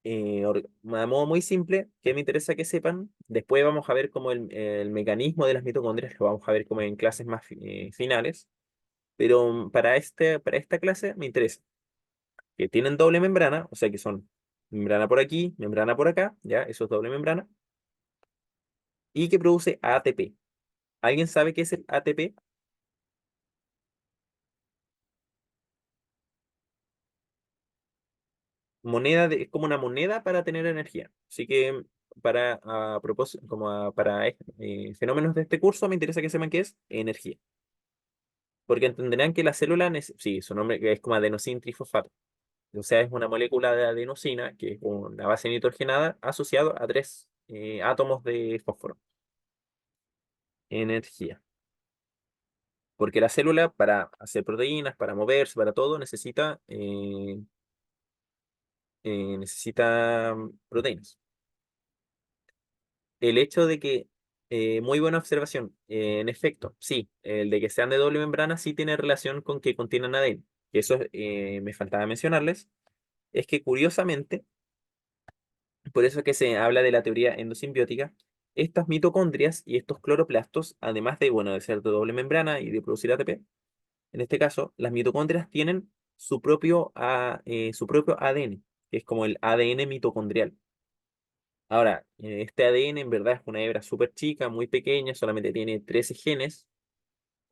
a modo muy simple, que me interesa que sepan. Después vamos a ver como el mecanismo de las mitocondrias, lo vamos a ver como en clases más finales. Pero para esta clase me interesa que tienen doble membrana, o sea que son membrana por aquí, membrana por acá, ya, eso es doble membrana, y que produce ATP. ¿Alguien sabe qué es el ATP? Es como una moneda para tener energía. Así que a propósito, para fenómenos de este curso, me interesa que sepan qué es energía. Porque entenderán que la célula, sí, su nombre es como adenosín trifosfato. O sea, es una molécula de adenosina, que es una base nitrogenada, asociado a tres átomos de fósforo. Energía. Porque la célula, para hacer proteínas, para moverse, para todo, necesita proteínas. El hecho de que, muy buena observación, en efecto, sí, el de que sean de doble membrana sí tiene relación con que contienen ADN. Y eso me faltaba mencionarles, es que curiosamente, por eso es que se habla de la teoría endosimbiótica, estas mitocondrias y estos cloroplastos, además de, bueno, de ser de doble membrana y de producir ATP, en este caso, las mitocondrias tienen su propio ADN, que es como el ADN mitocondrial. Ahora, este ADN en verdad es una hebra súper chica, muy pequeña, solamente tiene 13 genes,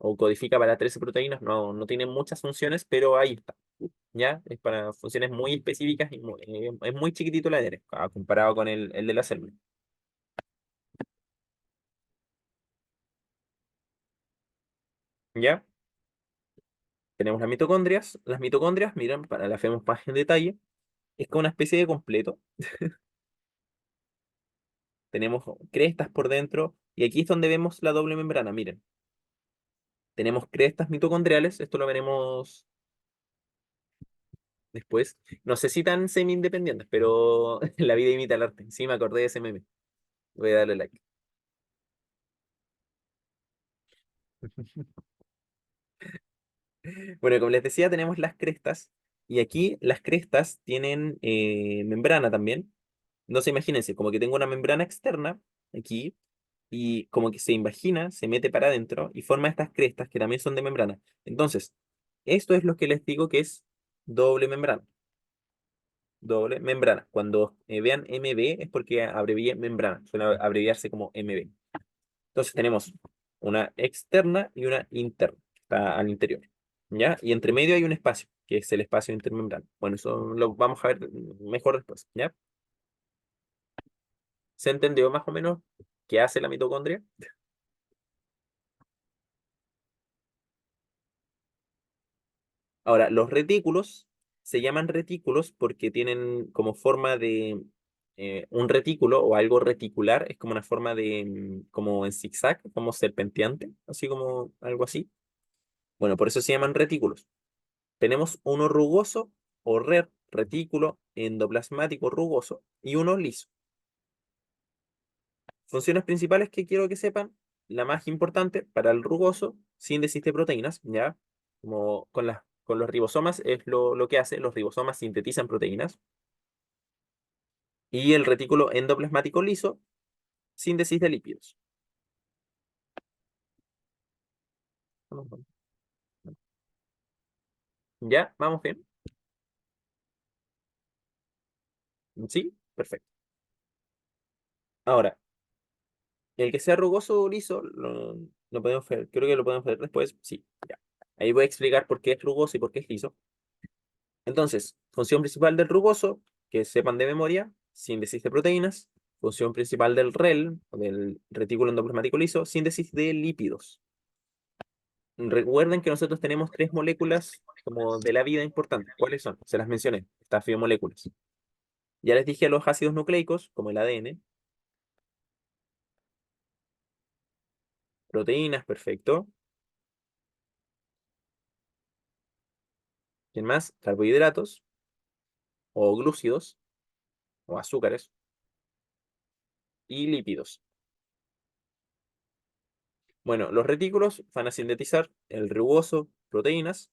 o codifica para 13 proteínas, no tiene muchas funciones, pero ahí está, ¿ya? Es para funciones muy específicas y es muy chiquitito el ADN, comparado con el de la célula, ¿ya? Tenemos las mitocondrias, miren, para las vemos más en detalle, es como una especie de completo. Tenemos crestas por dentro, y aquí es donde vemos la doble membrana, miren. Tenemos crestas mitocondriales, esto lo veremos después. No sé si tan semi-independientes, pero la vida imita el arte. Sí, me acordé de ese meme. Voy a darle like. Bueno, como les decía, tenemos las crestas, y aquí las crestas tienen membrana también. Entonces imagínense, como que tengo una membrana externa aquí, y como que se invagina, se mete para adentro y forma estas crestas que también son de membrana. Entonces, esto es lo que les digo que es doble membrana. Doble membrana. Cuando vean MB es porque abrevié membrana. Suele abreviarse como MB. Entonces tenemos una externa y una interna. Está al interior. ¿Ya? Y entre medio hay un espacio, que es el espacio intermembrana. Bueno, eso lo vamos a ver mejor después. ¿Ya? ¿Se entendió más o menos qué hace la mitocondria? Ahora, los retículos se llaman retículos porque tienen como forma de un retículo o algo reticular, es como una forma de, como en zigzag, como serpenteante, así como algo así. Bueno, por eso se llaman retículos. Tenemos uno rugoso o retículo endoplasmático rugoso y uno liso. Funciones principales que quiero que sepan, la más importante para el rugoso, síntesis de proteínas, ¿ya? Como con los ribosomas es lo que hace, los ribosomas sintetizan proteínas. Y el retículo endoplasmático liso, síntesis de lípidos. ¿Ya? ¿Vamos bien? ¿Sí? Perfecto. Ahora, el que sea rugoso o liso, lo podemos ver, creo que lo podemos ver después. Sí, ya. Ahí voy a explicar por qué es rugoso y por qué es liso. Entonces, función principal del rugoso, que sepan de memoria, síntesis de proteínas. Función principal del REL, o del retículo endoplasmático liso, síntesis de lípidos. Recuerden que nosotros tenemos tres moléculas como de la vida importantes. ¿Cuáles son? Se las mencioné, estas biomoléculas. Ya les dije a los ácidos nucleicos, como el ADN, proteínas, perfecto. ¿Quién más? Carbohidratos, o glúcidos, o azúcares, y lípidos. Bueno, los retículos van a sintetizar el rugoso, proteínas,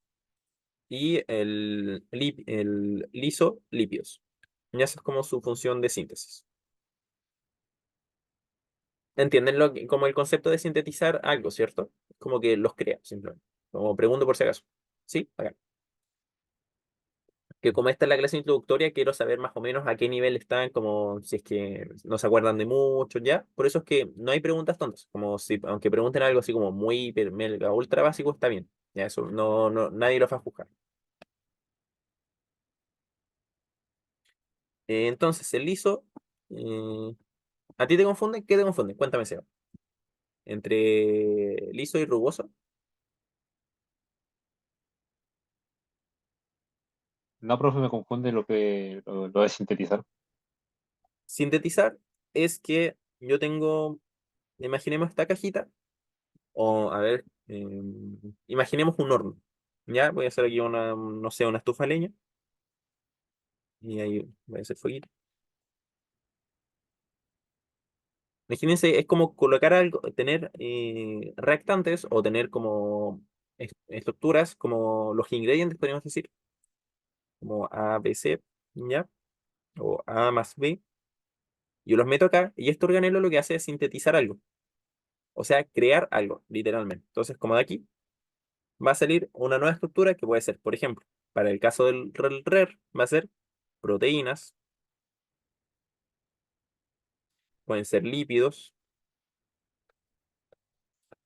y el liso, lípidos. Y esa es como su función de síntesis. ¿Entienden como el concepto de sintetizar algo, cierto? Como que los crea, simplemente. Como pregunto por si acaso. ¿Sí? Acá. Que como esta es la clase introductoria, quiero saber más o menos a qué nivel están, como si es que no se acuerdan de mucho, ¿ya? Por eso es que no hay preguntas tontas. Como si, aunque pregunten algo así como muy mega ultra básico, está bien. Ya, eso nadie lo va a juzgar. Entonces, el liso, eh, ¿a ti te confunden? ¿Qué te confunden? Cuéntame, Seba. Entre liso y rugoso. No, profe, me confunde lo de sintetizar. Sintetizar es que yo tengo, imaginemos esta cajita, o a ver, imaginemos un horno. Ya, voy a hacer aquí una, no sé, una estufa de leña, y ahí voy a hacer fueguito. Imagínense, es como colocar algo, tener reactantes o tener como estructuras, como los ingredientes, podríamos decir, como A, B, C, ¿ya? O A más B. Yo los meto acá y este organelo lo que hace es sintetizar algo, o sea, crear algo, literalmente. Entonces, como de aquí, va a salir una nueva estructura que puede ser, por ejemplo, para el caso del RER, va a ser proteínas, pueden ser lípidos,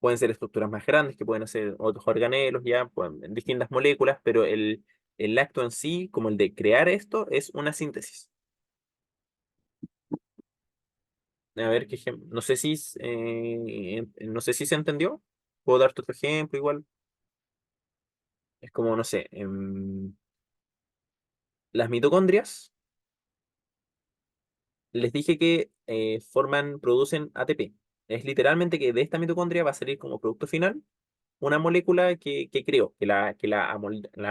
pueden ser estructuras más grandes que pueden ser otros organelos, ya, distintas moléculas, pero el acto en sí, como el de crear esto, es una síntesis. A ver qué ejemplo, no sé si se entendió. Puedo darte otro ejemplo igual. Es como, no sé, las mitocondrias, les dije que producen ATP. Es literalmente que de esta mitocondria va a salir como producto final una molécula que creó, la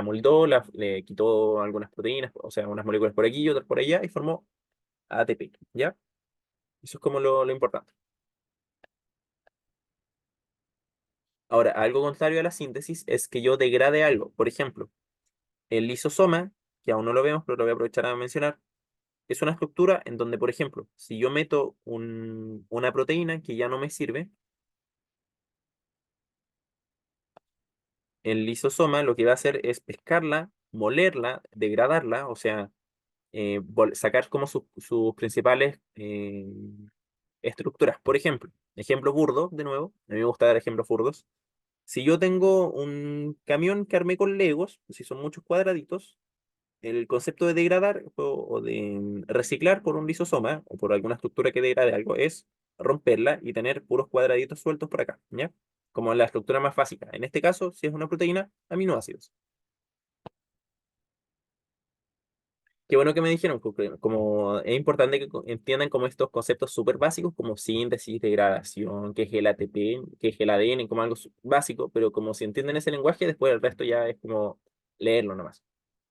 moldó, le quitó algunas proteínas, o sea, unas moléculas por aquí y otras por allá, y formó ATP, ¿ya? Eso es como lo importante. Ahora, algo contrario a la síntesis es que yo degrade algo. Por ejemplo, el lisosoma, que aún no lo vemos, pero lo voy a aprovechar a mencionar, es una estructura en donde, por ejemplo, si yo meto una proteína que ya no me sirve, el lisosoma lo que va a hacer es pescarla, molerla, degradarla, o sea, sacar como sus principales estructuras. Por ejemplo, ejemplo burdo, de nuevo, a mí me gusta dar ejemplos burdos. Si yo tengo un camión que armé con Legos, si son muchos cuadraditos, el concepto de degradar o de reciclar por un lisosoma o por alguna estructura que degrade algo es romperla y tener puros cuadraditos sueltos por acá, ¿ya? Como la estructura más básica. En este caso, si es una proteína, aminoácidos. Qué bueno que me dijeron, porque como es importante que entiendan como estos conceptos súper básicos, como síntesis, degradación, que es el ATP, que es el ADN, como algo básico, pero como si entienden ese lenguaje, después el resto ya es como leerlo nomás.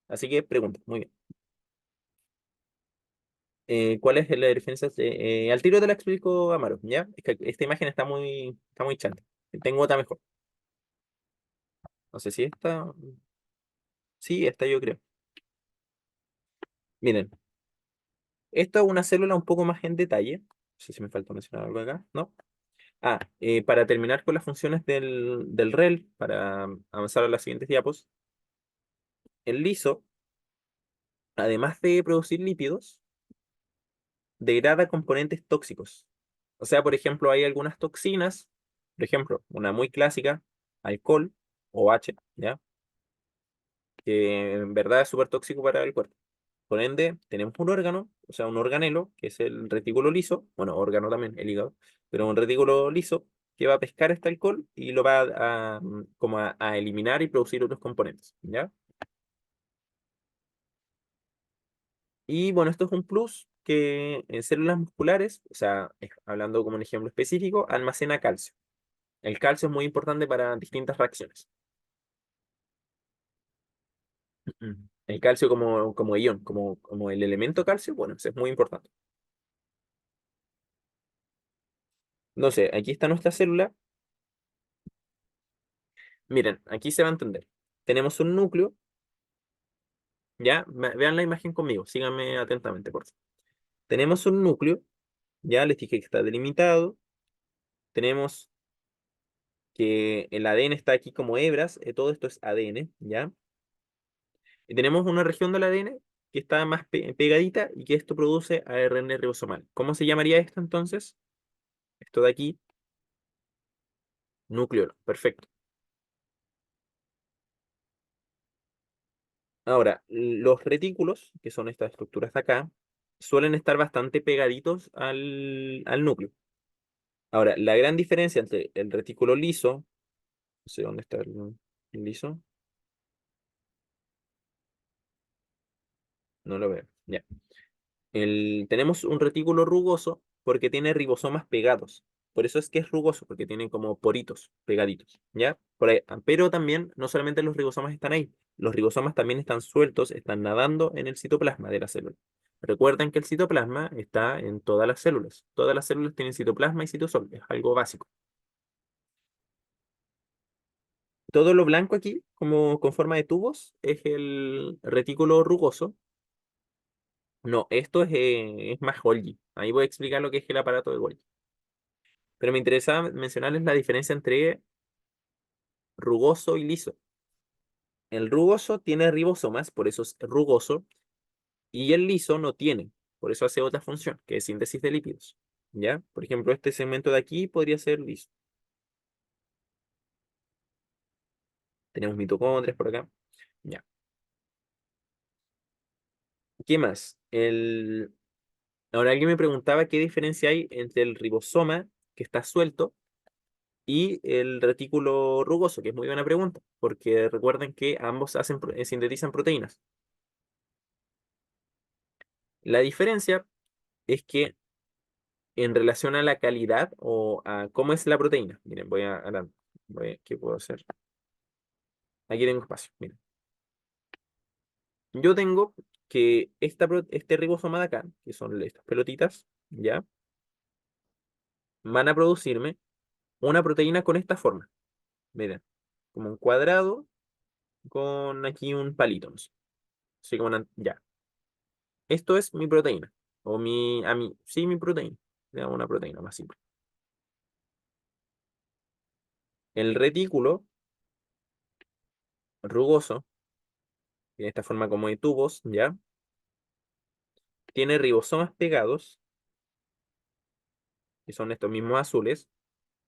Así que pregunta, muy bien. ¿Cuál es la diferencia? Al tiro te la explico, Amaro, ¿ya? Es que esta imagen está muy chanta. Tengo otra mejor. No sé si esta, sí, esta yo creo. Miren, esto es una célula un poco más en detalle. No sé si me falta mencionar algo acá, ¿no? Para terminar con las funciones del REL, para avanzar a las siguientes diapos, el liso, además de producir lípidos, degrada componentes tóxicos. O sea, por ejemplo, hay algunas toxinas, por ejemplo, una muy clásica, alcohol o H, ¿ya? Que en verdad es súper tóxico para el cuerpo. Por ende, tenemos un órgano, o sea, un organelo, que es el retículo liso, bueno, órgano también, el hígado, pero un retículo liso, que va a pescar este alcohol y lo va como a eliminar y producir otros componentes, ¿ya? Y bueno, esto es un plus que en células musculares, o sea, hablando como un ejemplo específico, almacena calcio. El calcio es muy importante para distintas reacciones. El calcio como ion, como el elemento calcio, bueno, ese es muy importante. No sé, aquí está nuestra célula. Miren, aquí se va a entender. Tenemos un núcleo, ¿ya? Vean la imagen conmigo, síganme atentamente, por favor. Tenemos un núcleo, ya les dije que está delimitado. Tenemos que el ADN está aquí como hebras, todo esto es ADN, ¿ya? Y tenemos una región del ADN que está más pegadita y que esto produce ARN ribosomal. ¿Cómo se llamaría esto entonces? Esto de aquí, núcleo, perfecto. Ahora, los retículos, que son estas estructuras de acá, suelen estar bastante pegaditos al núcleo. Ahora, la gran diferencia entre el retículo liso, no sé dónde está el liso, no lo veo, ya. Tenemos un retículo rugoso porque tiene ribosomas pegados. Por eso es que es rugoso, porque tiene como poritos pegaditos, ¿ya? Por ahí. Pero también, no solamente los ribosomas están ahí, los ribosomas también están sueltos, están nadando en el citoplasma de la célula. Recuerden que el citoplasma está en todas las células. Todas las células tienen citoplasma y citosol, es algo básico. Todo lo blanco aquí, como con forma de tubos, es el retículo rugoso. No, esto es más Golgi. Ahí voy a explicar lo que es el aparato de Golgi. Pero me interesaba mencionarles la diferencia entre rugoso y liso. El rugoso tiene ribosomas, por eso es rugoso, y el liso no tiene, por eso hace otra función, que es síntesis de lípidos. ¿Ya? Por ejemplo, este segmento de aquí podría ser liso. Tenemos mitocondrias por acá. Ya. ¿Qué más? Ahora alguien me preguntaba qué diferencia hay entre el ribosoma, que está suelto, y el retículo rugoso, que es muy buena pregunta, porque recuerden que ambos sintetizan proteínas. La diferencia es que en relación a la calidad o a cómo es la proteína, miren, ¿qué puedo hacer? Aquí tengo espacio, miren. Yo tengo que este ribosoma de acá, que son estas pelotitas, ¿ya? Van a producirme una proteína con esta forma, miren, como un cuadrado con aquí un palito, no sé. Así como ya. Esto es mi proteína. Sí, mi proteína. Digamos una proteína más simple. El retículo rugoso, tiene esta forma como de tubos, ¿ya? Tiene ribosomas pegados, que son estos mismos azules.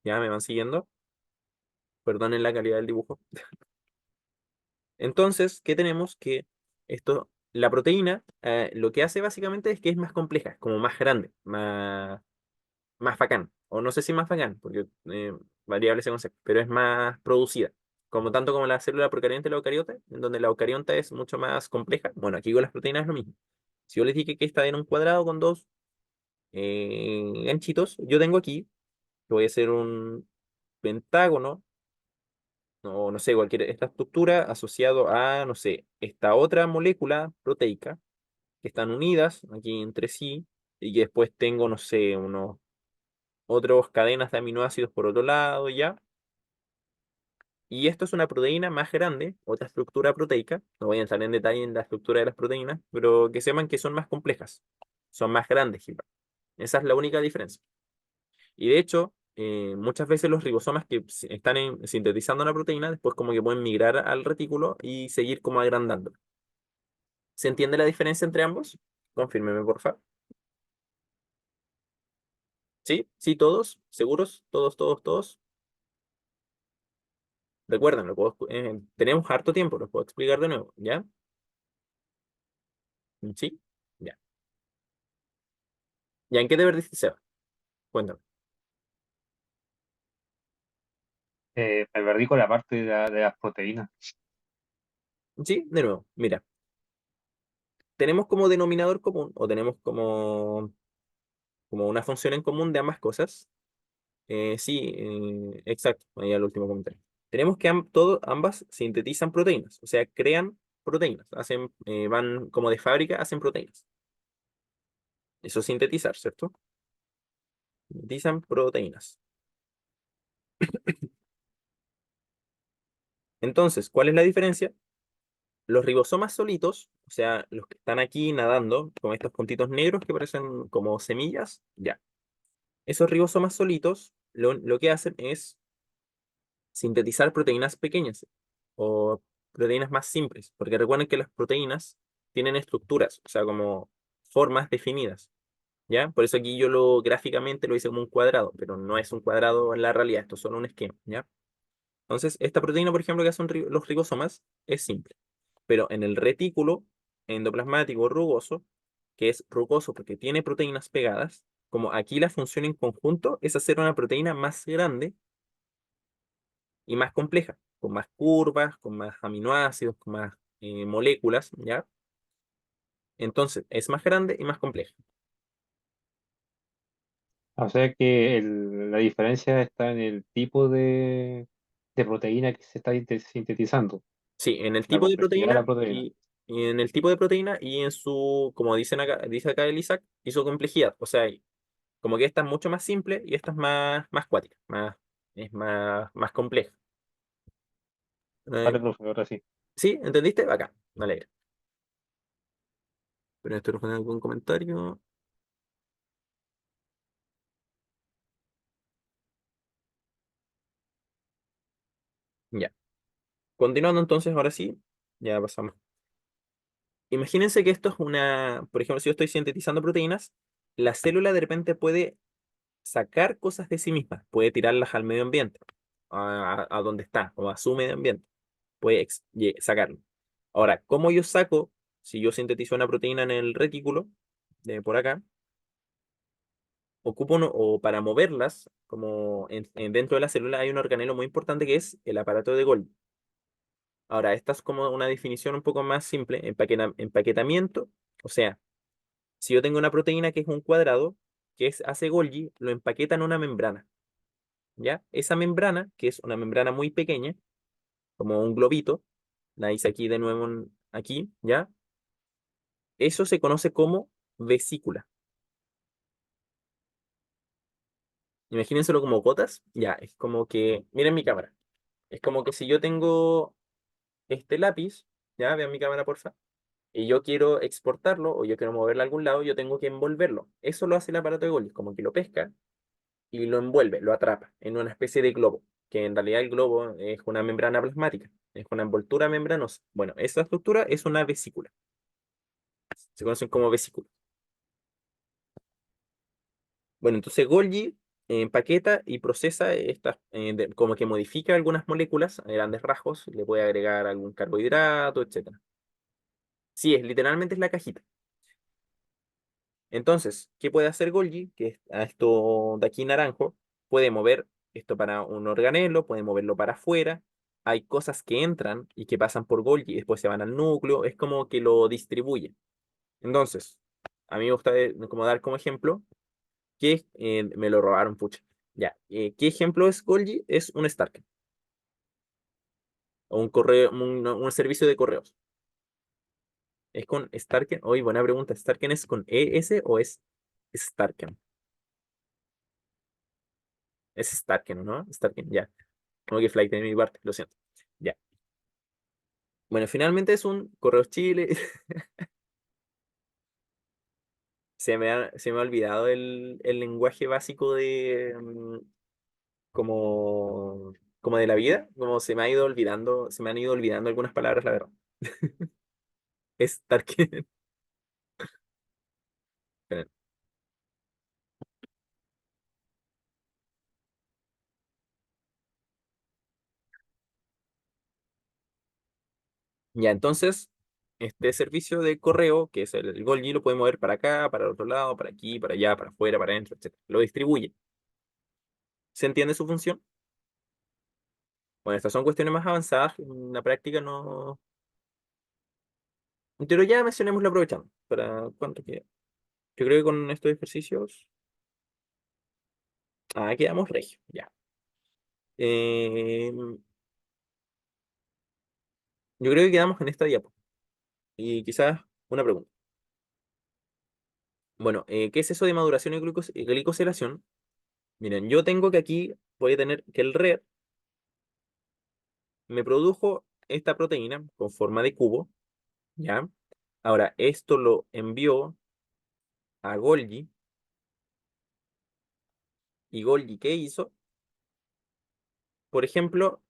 ¿Ya me van siguiendo? Perdonen la calidad del dibujo. Entonces, ¿qué tenemos? Que la proteína, lo que hace básicamente es que es más compleja, es como más grande, más bacán, o no sé si más bacán, porque variable ese concepto, pero es más producida, como tanto como la célula procarionte y la eucarionte, en donde la eucarionte es mucho más compleja. Bueno, aquí con las proteínas es lo mismo. Si yo les dije que esta era un cuadrado con dos ganchitos, yo tengo aquí, que voy a hacer un pentágono, o no sé, esta estructura asociado a, no sé, esta otra molécula proteica, que están unidas aquí entre sí, y que después tengo, no sé, unos otros cadenas de aminoácidos por otro lado, ¿ya? Y esto es una proteína más grande, otra estructura proteica. No voy a entrar en detalle en la estructura de las proteínas, pero que sepan que son más complejas, son más grandes, Gilbert. Esa es la única diferencia. Y de hecho, muchas veces los ribosomas que están sintetizando una proteína, después como que pueden migrar al retículo y seguir como agrandando. ¿Se entiende la diferencia entre ambos? Confírmeme, por favor. ¿Sí? ¿Sí, todos? ¿Seguros? ¿Todos, todos, todos? Recuerden, tenemos harto tiempo, lo puedo explicar de nuevo, ¿ya? ¿Sí? Ya. ¿Ya en qué te perdiste, Seba? Cuéntame. Me perdí con la parte de las proteínas. Sí, de nuevo, mira, tenemos como denominador común o tenemos como una función en común de ambas cosas. Sí, exacto, ahí al último comentario. Tenemos que ambas sintetizan proteínas, o sea, crean proteínas, van como de fábrica, hacen proteínas. Eso es sintetizar, ¿cierto? Sintetizan proteínas. Entonces, ¿cuál es la diferencia? Los ribosomas solitos, o sea, los que están aquí nadando con estos puntitos negros que parecen como semillas, ya. Esos ribosomas solitos lo que hacen es sintetizar proteínas pequeñas o proteínas más simples, porque recuerden que las proteínas tienen estructuras, o sea, como formas definidas, ¿ya? Por eso aquí yo gráficamente lo hice como un cuadrado, pero no es un cuadrado en la realidad, esto es solo un esquema, ¿ya? Entonces, esta proteína, por ejemplo, que hacen los ribosomas, es simple, pero en el retículo endoplasmático rugoso, que es rugoso porque tiene proteínas pegadas, como aquí la función en conjunto es hacer una proteína más grande y más compleja, con más curvas, con más aminoácidos, con más moléculas, ¿ya? Entonces, es más grande y más compleja. O sea que la diferencia está en el tipo de proteína que se está sintetizando, Sí, en el la tipo de complejidad de la proteína proteína. y en el tipo de proteína y en su, como dice acá el Isaac, y su complejidad. O sea, como que esta es mucho más simple y esta es más cuática, es más compleja. Eh, Vale, profe, ahora sí. ¿Sí? ¿Entendiste? Acá, me alegra. Pero estoy respondiendo algún comentario. Ya. Continuando entonces, ahora sí, ya pasamos. Imagínense que esto es por ejemplo, si yo estoy sintetizando proteínas, la célula de repente puede sacar cosas de sí misma, puede tirarlas al medio ambiente, a donde está, o a su medio ambiente, puede sacarlo. Ahora, ¿cómo yo saco, si yo sintetizo una proteína en el retículo, de por acá, o para moverlas, como dentro de la célula hay un organelo muy importante que es el aparato de Golgi. Ahora, esta es como una definición un poco más simple, empaquetamiento, o sea, si yo tengo una proteína que es un cuadrado, hace Golgi, lo empaqueta en una membrana, ¿ya? Esa membrana, que es una membrana muy pequeña, como un globito, la hice aquí de nuevo, aquí, ¿ya? Eso se conoce como vesícula. Imagínenselo como gotas, ya, es como que, miren mi cámara, es como que si yo tengo este lápiz, ya, vean mi cámara, porfa, y yo quiero exportarlo o yo quiero moverlo a algún lado, yo tengo que envolverlo. Eso lo hace el aparato de Golgi, como que lo pesca y lo envuelve, lo atrapa en una especie de globo, que en realidad el globo es una membrana plasmática, es una envoltura membranosa. Bueno, esa estructura es una vesícula, se conocen como vesículas. Bueno, entonces Golgi empaqueta y procesa estas, como que modifica algunas moléculas a grandes rasgos, le puede agregar algún carbohidrato, etcétera. Sí, literalmente es la cajita. Entonces, ¿qué puede hacer Golgi? Que es a esto de aquí naranjo, puede mover esto para un organelo, puede moverlo para afuera. Hay cosas que entran y que pasan por Golgi y después se van al núcleo. Es como que lo distribuye. Entonces, a mí me gusta como dar como ejemplo que me lo robaron, pucha. Ya, ¿qué ejemplo es Golgi? Es un Starken o un correo, un servicio de correos. ¿Es con Starken? Oye, buena pregunta. ¿Starken es con ES o es Starken? Es Starken, ¿no? Starken, ya. Como que flight de mi parte, lo siento. Ya. Bueno, finalmente es un Correos Chile. Se me ha olvidado el lenguaje básico como de la vida. Como se me han ido olvidando algunas palabras, la verdad. Starken. Esperen. Ya, entonces, este servicio de correo, que es el Golgi, lo puede mover para acá, para el otro lado, para aquí, para allá, para afuera, para adentro, etc. Lo distribuye. ¿Se entiende su función? Bueno, estas son cuestiones más avanzadas, en la práctica no... Pero ya mencionémoslo aprovechando. ¿Para cuánto queda? Yo creo que con estos ejercicios... Ah, quedamos regio, ya. Yo creo que quedamos en esta diapo. Y quizás una pregunta. Bueno, ¿qué es eso de maduración y glicosilación? Miren, yo tengo que aquí voy a tener que el red me produjo esta proteína con forma de cubo, ¿ya? Ahora, esto lo envió a Golgi. ¿Y Golgi qué hizo? Por ejemplo,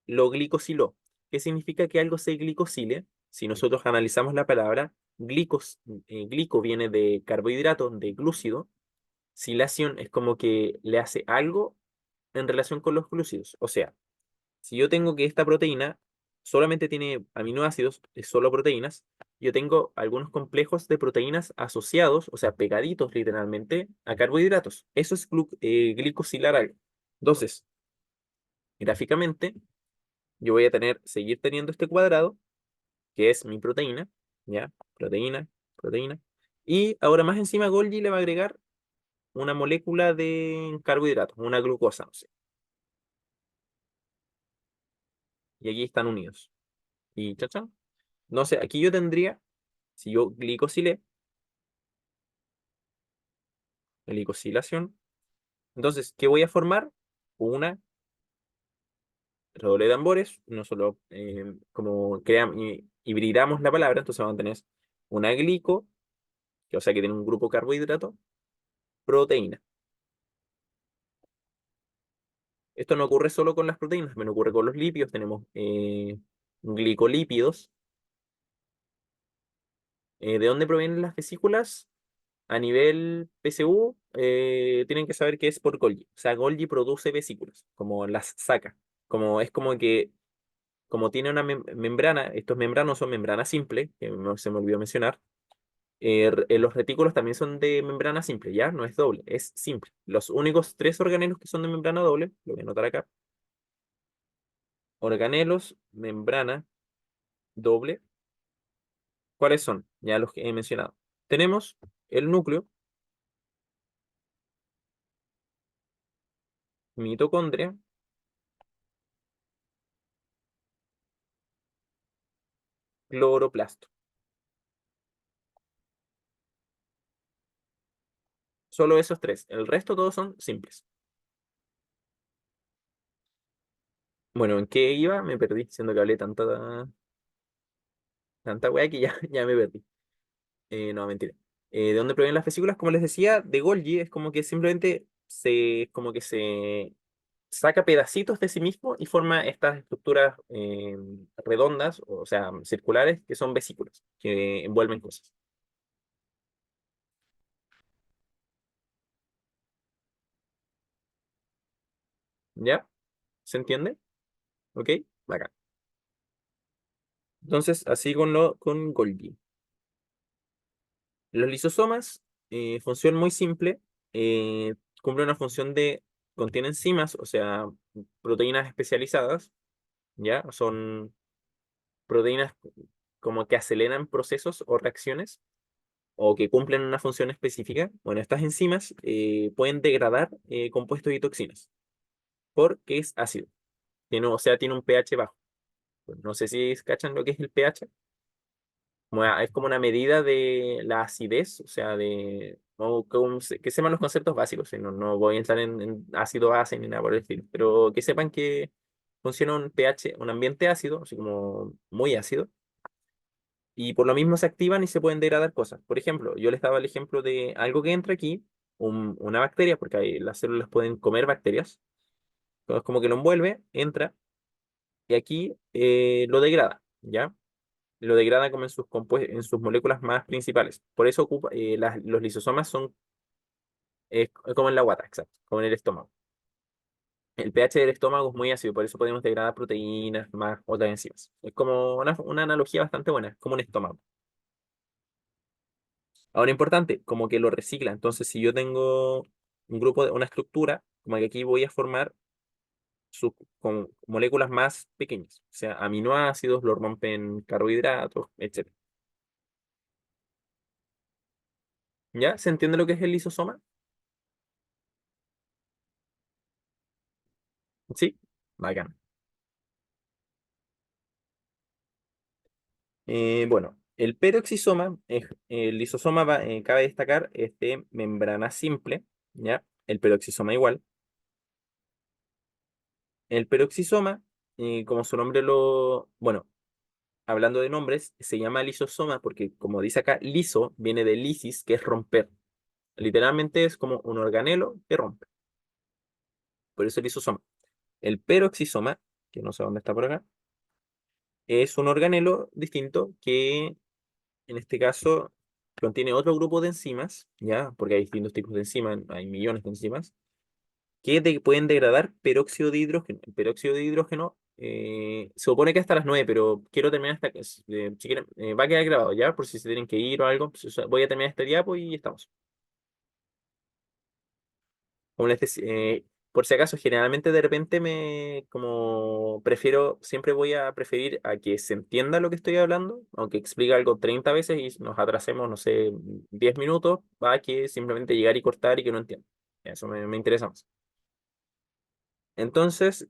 lo glicosiló. ¿Qué significa que algo se glicosile? Si nosotros analizamos la palabra, glico viene de carbohidrato, de glúcido. Silación es como que le hace algo en relación con los glúcidos. O sea, si yo tengo que esta proteína solamente tiene aminoácidos, es solo proteínas, yo tengo algunos complejos de proteínas asociados, o sea, pegaditos literalmente, a carbohidratos. Eso es glicosilar algo. Entonces, gráficamente, yo voy a seguir teniendo este cuadrado, que es mi proteína, ¿ya? Proteína, proteína. Y ahora más encima Golgi le va a agregar una molécula de carbohidratos, una glucosa, no sé. Y aquí están unidos. Y chachán. No sé, aquí yo tendría, si yo glicosilé, glicosilación, entonces, ¿qué voy a formar? Una redoble de tambores, no solo como creamos, hibridamos la palabra, entonces vamos a tener una glico, que o sea que tiene un grupo carbohidrato, proteína. Esto no ocurre solo con las proteínas, también ocurre con los lípidos, tenemos glicolípidos. ¿De dónde provienen las vesículas? A nivel PSU, tienen que saber que es por Golgi. O sea, Golgi produce vesículas, como las saca. Como es como que, como tiene una membrana, estos membranos son membrana simple, que se me olvidó mencionar. Los retículos también son de membrana simple, ¿ya? No es doble, es simple. Los únicos tres organelos que son de membrana doble, lo voy a anotar acá. Organelos, membrana doble. ¿Cuáles son? Ya los que he mencionado. Tenemos el núcleo, mitocondria, cloroplasto. Solo esos tres. El resto todos son simples. Bueno, ¿en qué iba? Me perdí, siendo que hablé tanta weá que ya, ya me perdí. No, mentira. ¿De dónde provienen las vesículas? Como les decía, de Golgi es como que simplemente como que se saca pedacitos de sí mismo y forma estas estructuras redondas, o sea, circulares, que son vesículas, que envuelven cosas. ¿Ya? ¿Se entiende? ¿Ok? Acá. Entonces, así con Golgi. Los lisosomas, función muy simple, cumplen una función de, contienen enzimas, o sea, proteínas especializadas, ¿ya? Son proteínas como que aceleran procesos o reacciones, o que cumplen una función específica. Bueno, estas enzimas pueden degradar compuestos y toxinas, porque es ácido, o sea, tiene un pH bajo. No sé si cachan lo que es el pH. Es como una medida de la acidez, o sea, que sepan los conceptos básicos, no, no voy a entrar en ácido base ni nada por el estilo, pero que sepan que funciona un pH, un ambiente ácido, así como muy ácido, y por lo mismo se activan y se pueden degradar cosas. Por ejemplo, yo les daba el ejemplo de algo que entra aquí, una bacteria, porque las células pueden comer bacterias, entonces como que lo envuelve, entra, y aquí lo degrada, ¿ya? Lo degrada como en sus moléculas más principales. Por eso los lisosomas son como en la guata, exacto, como en el estómago. El pH del estómago es muy ácido, por eso podemos degradar proteínas más otras enzimas. Es como una analogía bastante buena, es como un estómago. Ahora importante, como que lo recicla. Entonces, si yo tengo una estructura, como que aquí voy a formar con moléculas más pequeñas. O sea, aminoácidos, lo rompen carbohidratos, etc. ¿Ya? ¿Se entiende lo que es el lisosoma? ¿Sí? Bacán. Bueno, el peroxisoma, el lisosoma cabe destacar, es de membrana simple, ¿ya? El peroxisoma igual. El peroxisoma, como su nombre bueno, hablando de nombres, se llama lisosoma porque, como dice acá, liso viene de lisis, que es romper. Literalmente es como un organelo que rompe. Por eso el lisosoma. El peroxisoma, que no sé dónde está por acá, es un organelo distinto que, en este caso, contiene otro grupo de enzimas, ¿ya? Porque hay distintos tipos de enzimas, hay millones de enzimas, que pueden degradar peróxido de hidrógeno. El peróxido de hidrógeno se supone que hasta las 9, pero quiero terminar hasta que, si quieren, va a quedar grabado, ¿ya? Por si se tienen que ir o algo, pues, o sea, voy a terminar este diapo y estamos. Como por si acaso, generalmente de repente como prefiero, siempre voy a preferir a que se entienda lo que estoy hablando, aunque explique algo 30 veces y nos atrasemos, no sé, 10 minutos, va a que simplemente llegar y cortar y que no entienda. Eso me interesa más. Entonces,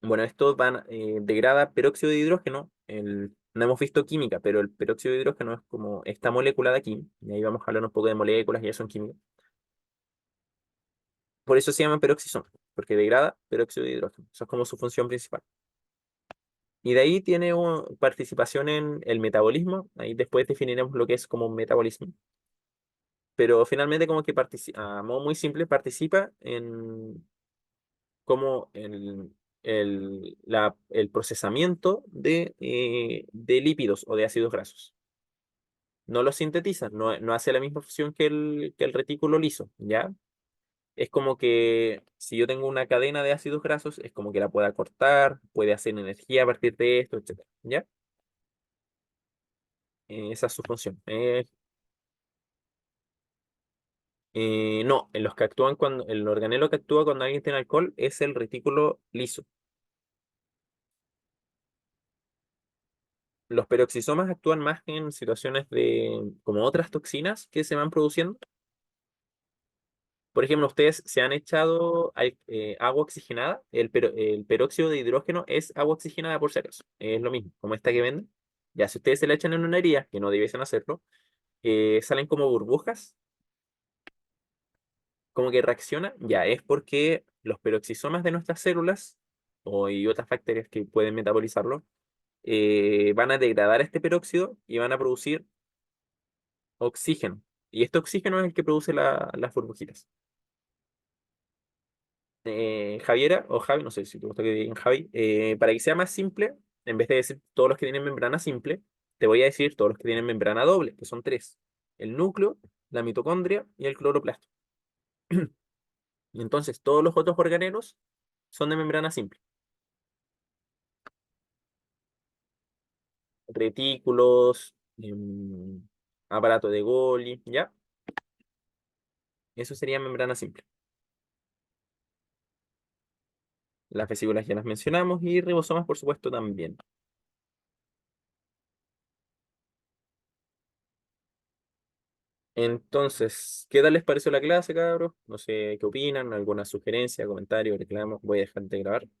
bueno, esto degrada peróxido de hidrógeno. No hemos visto química, pero el peróxido de hidrógeno es como esta molécula de aquí, y ahí vamos a hablar un poco de moléculas y eso en química. Por eso se llama peroxisoma, porque degrada peróxido de hidrógeno. Eso es como su función principal. Y de ahí tiene participación en el metabolismo. Ahí después definiremos lo que es como un metabolismo. Pero finalmente como que participa, a modo muy simple, participa en como el procesamiento de lípidos o de ácidos grasos. No los sintetiza, no hace la misma función que el retículo liso, ¿ya? Es como que si yo tengo una cadena de ácidos grasos, es como que la pueda cortar, puede hacer energía a partir de esto, etcétera. ¿Ya? Esa es su función. No, en los que actúan el organelo que actúa cuando alguien tiene alcohol es el retículo liso. Los peroxisomas actúan más en situaciones de como otras toxinas que se van produciendo. Por ejemplo, ustedes se han echado agua oxigenada. El peróxido de hidrógeno es agua oxigenada por si acaso. Es lo mismo, como esta que venden. Ya, si ustedes se la echan en una herida, que no debiesen hacerlo, salen como burbujas, como que reacciona. Ya, es porque los peroxisomas de nuestras células y otras bacterias que pueden metabolizarlo van a degradar este peróxido y van a producir oxígeno. Y este oxígeno es el que produce las burbujitas. Javiera o Javi, no sé si te gusta que digan Javi, para que sea más simple, en vez de decir todos los que tienen membrana simple, te voy a decir todos los que tienen membrana doble, que son tres: el núcleo, la mitocondria y el cloroplasto. Y entonces todos los otros organelos son de membrana simple. Retículos, aparato de Golgi, ¿ya? Eso sería membrana simple. Las vesículas ya las mencionamos y ribosomas, por supuesto, también. Entonces, ¿qué tal les pareció la clase, cabros? No sé qué opinan, alguna sugerencia, comentario, reclamo. Voy a dejar de grabar.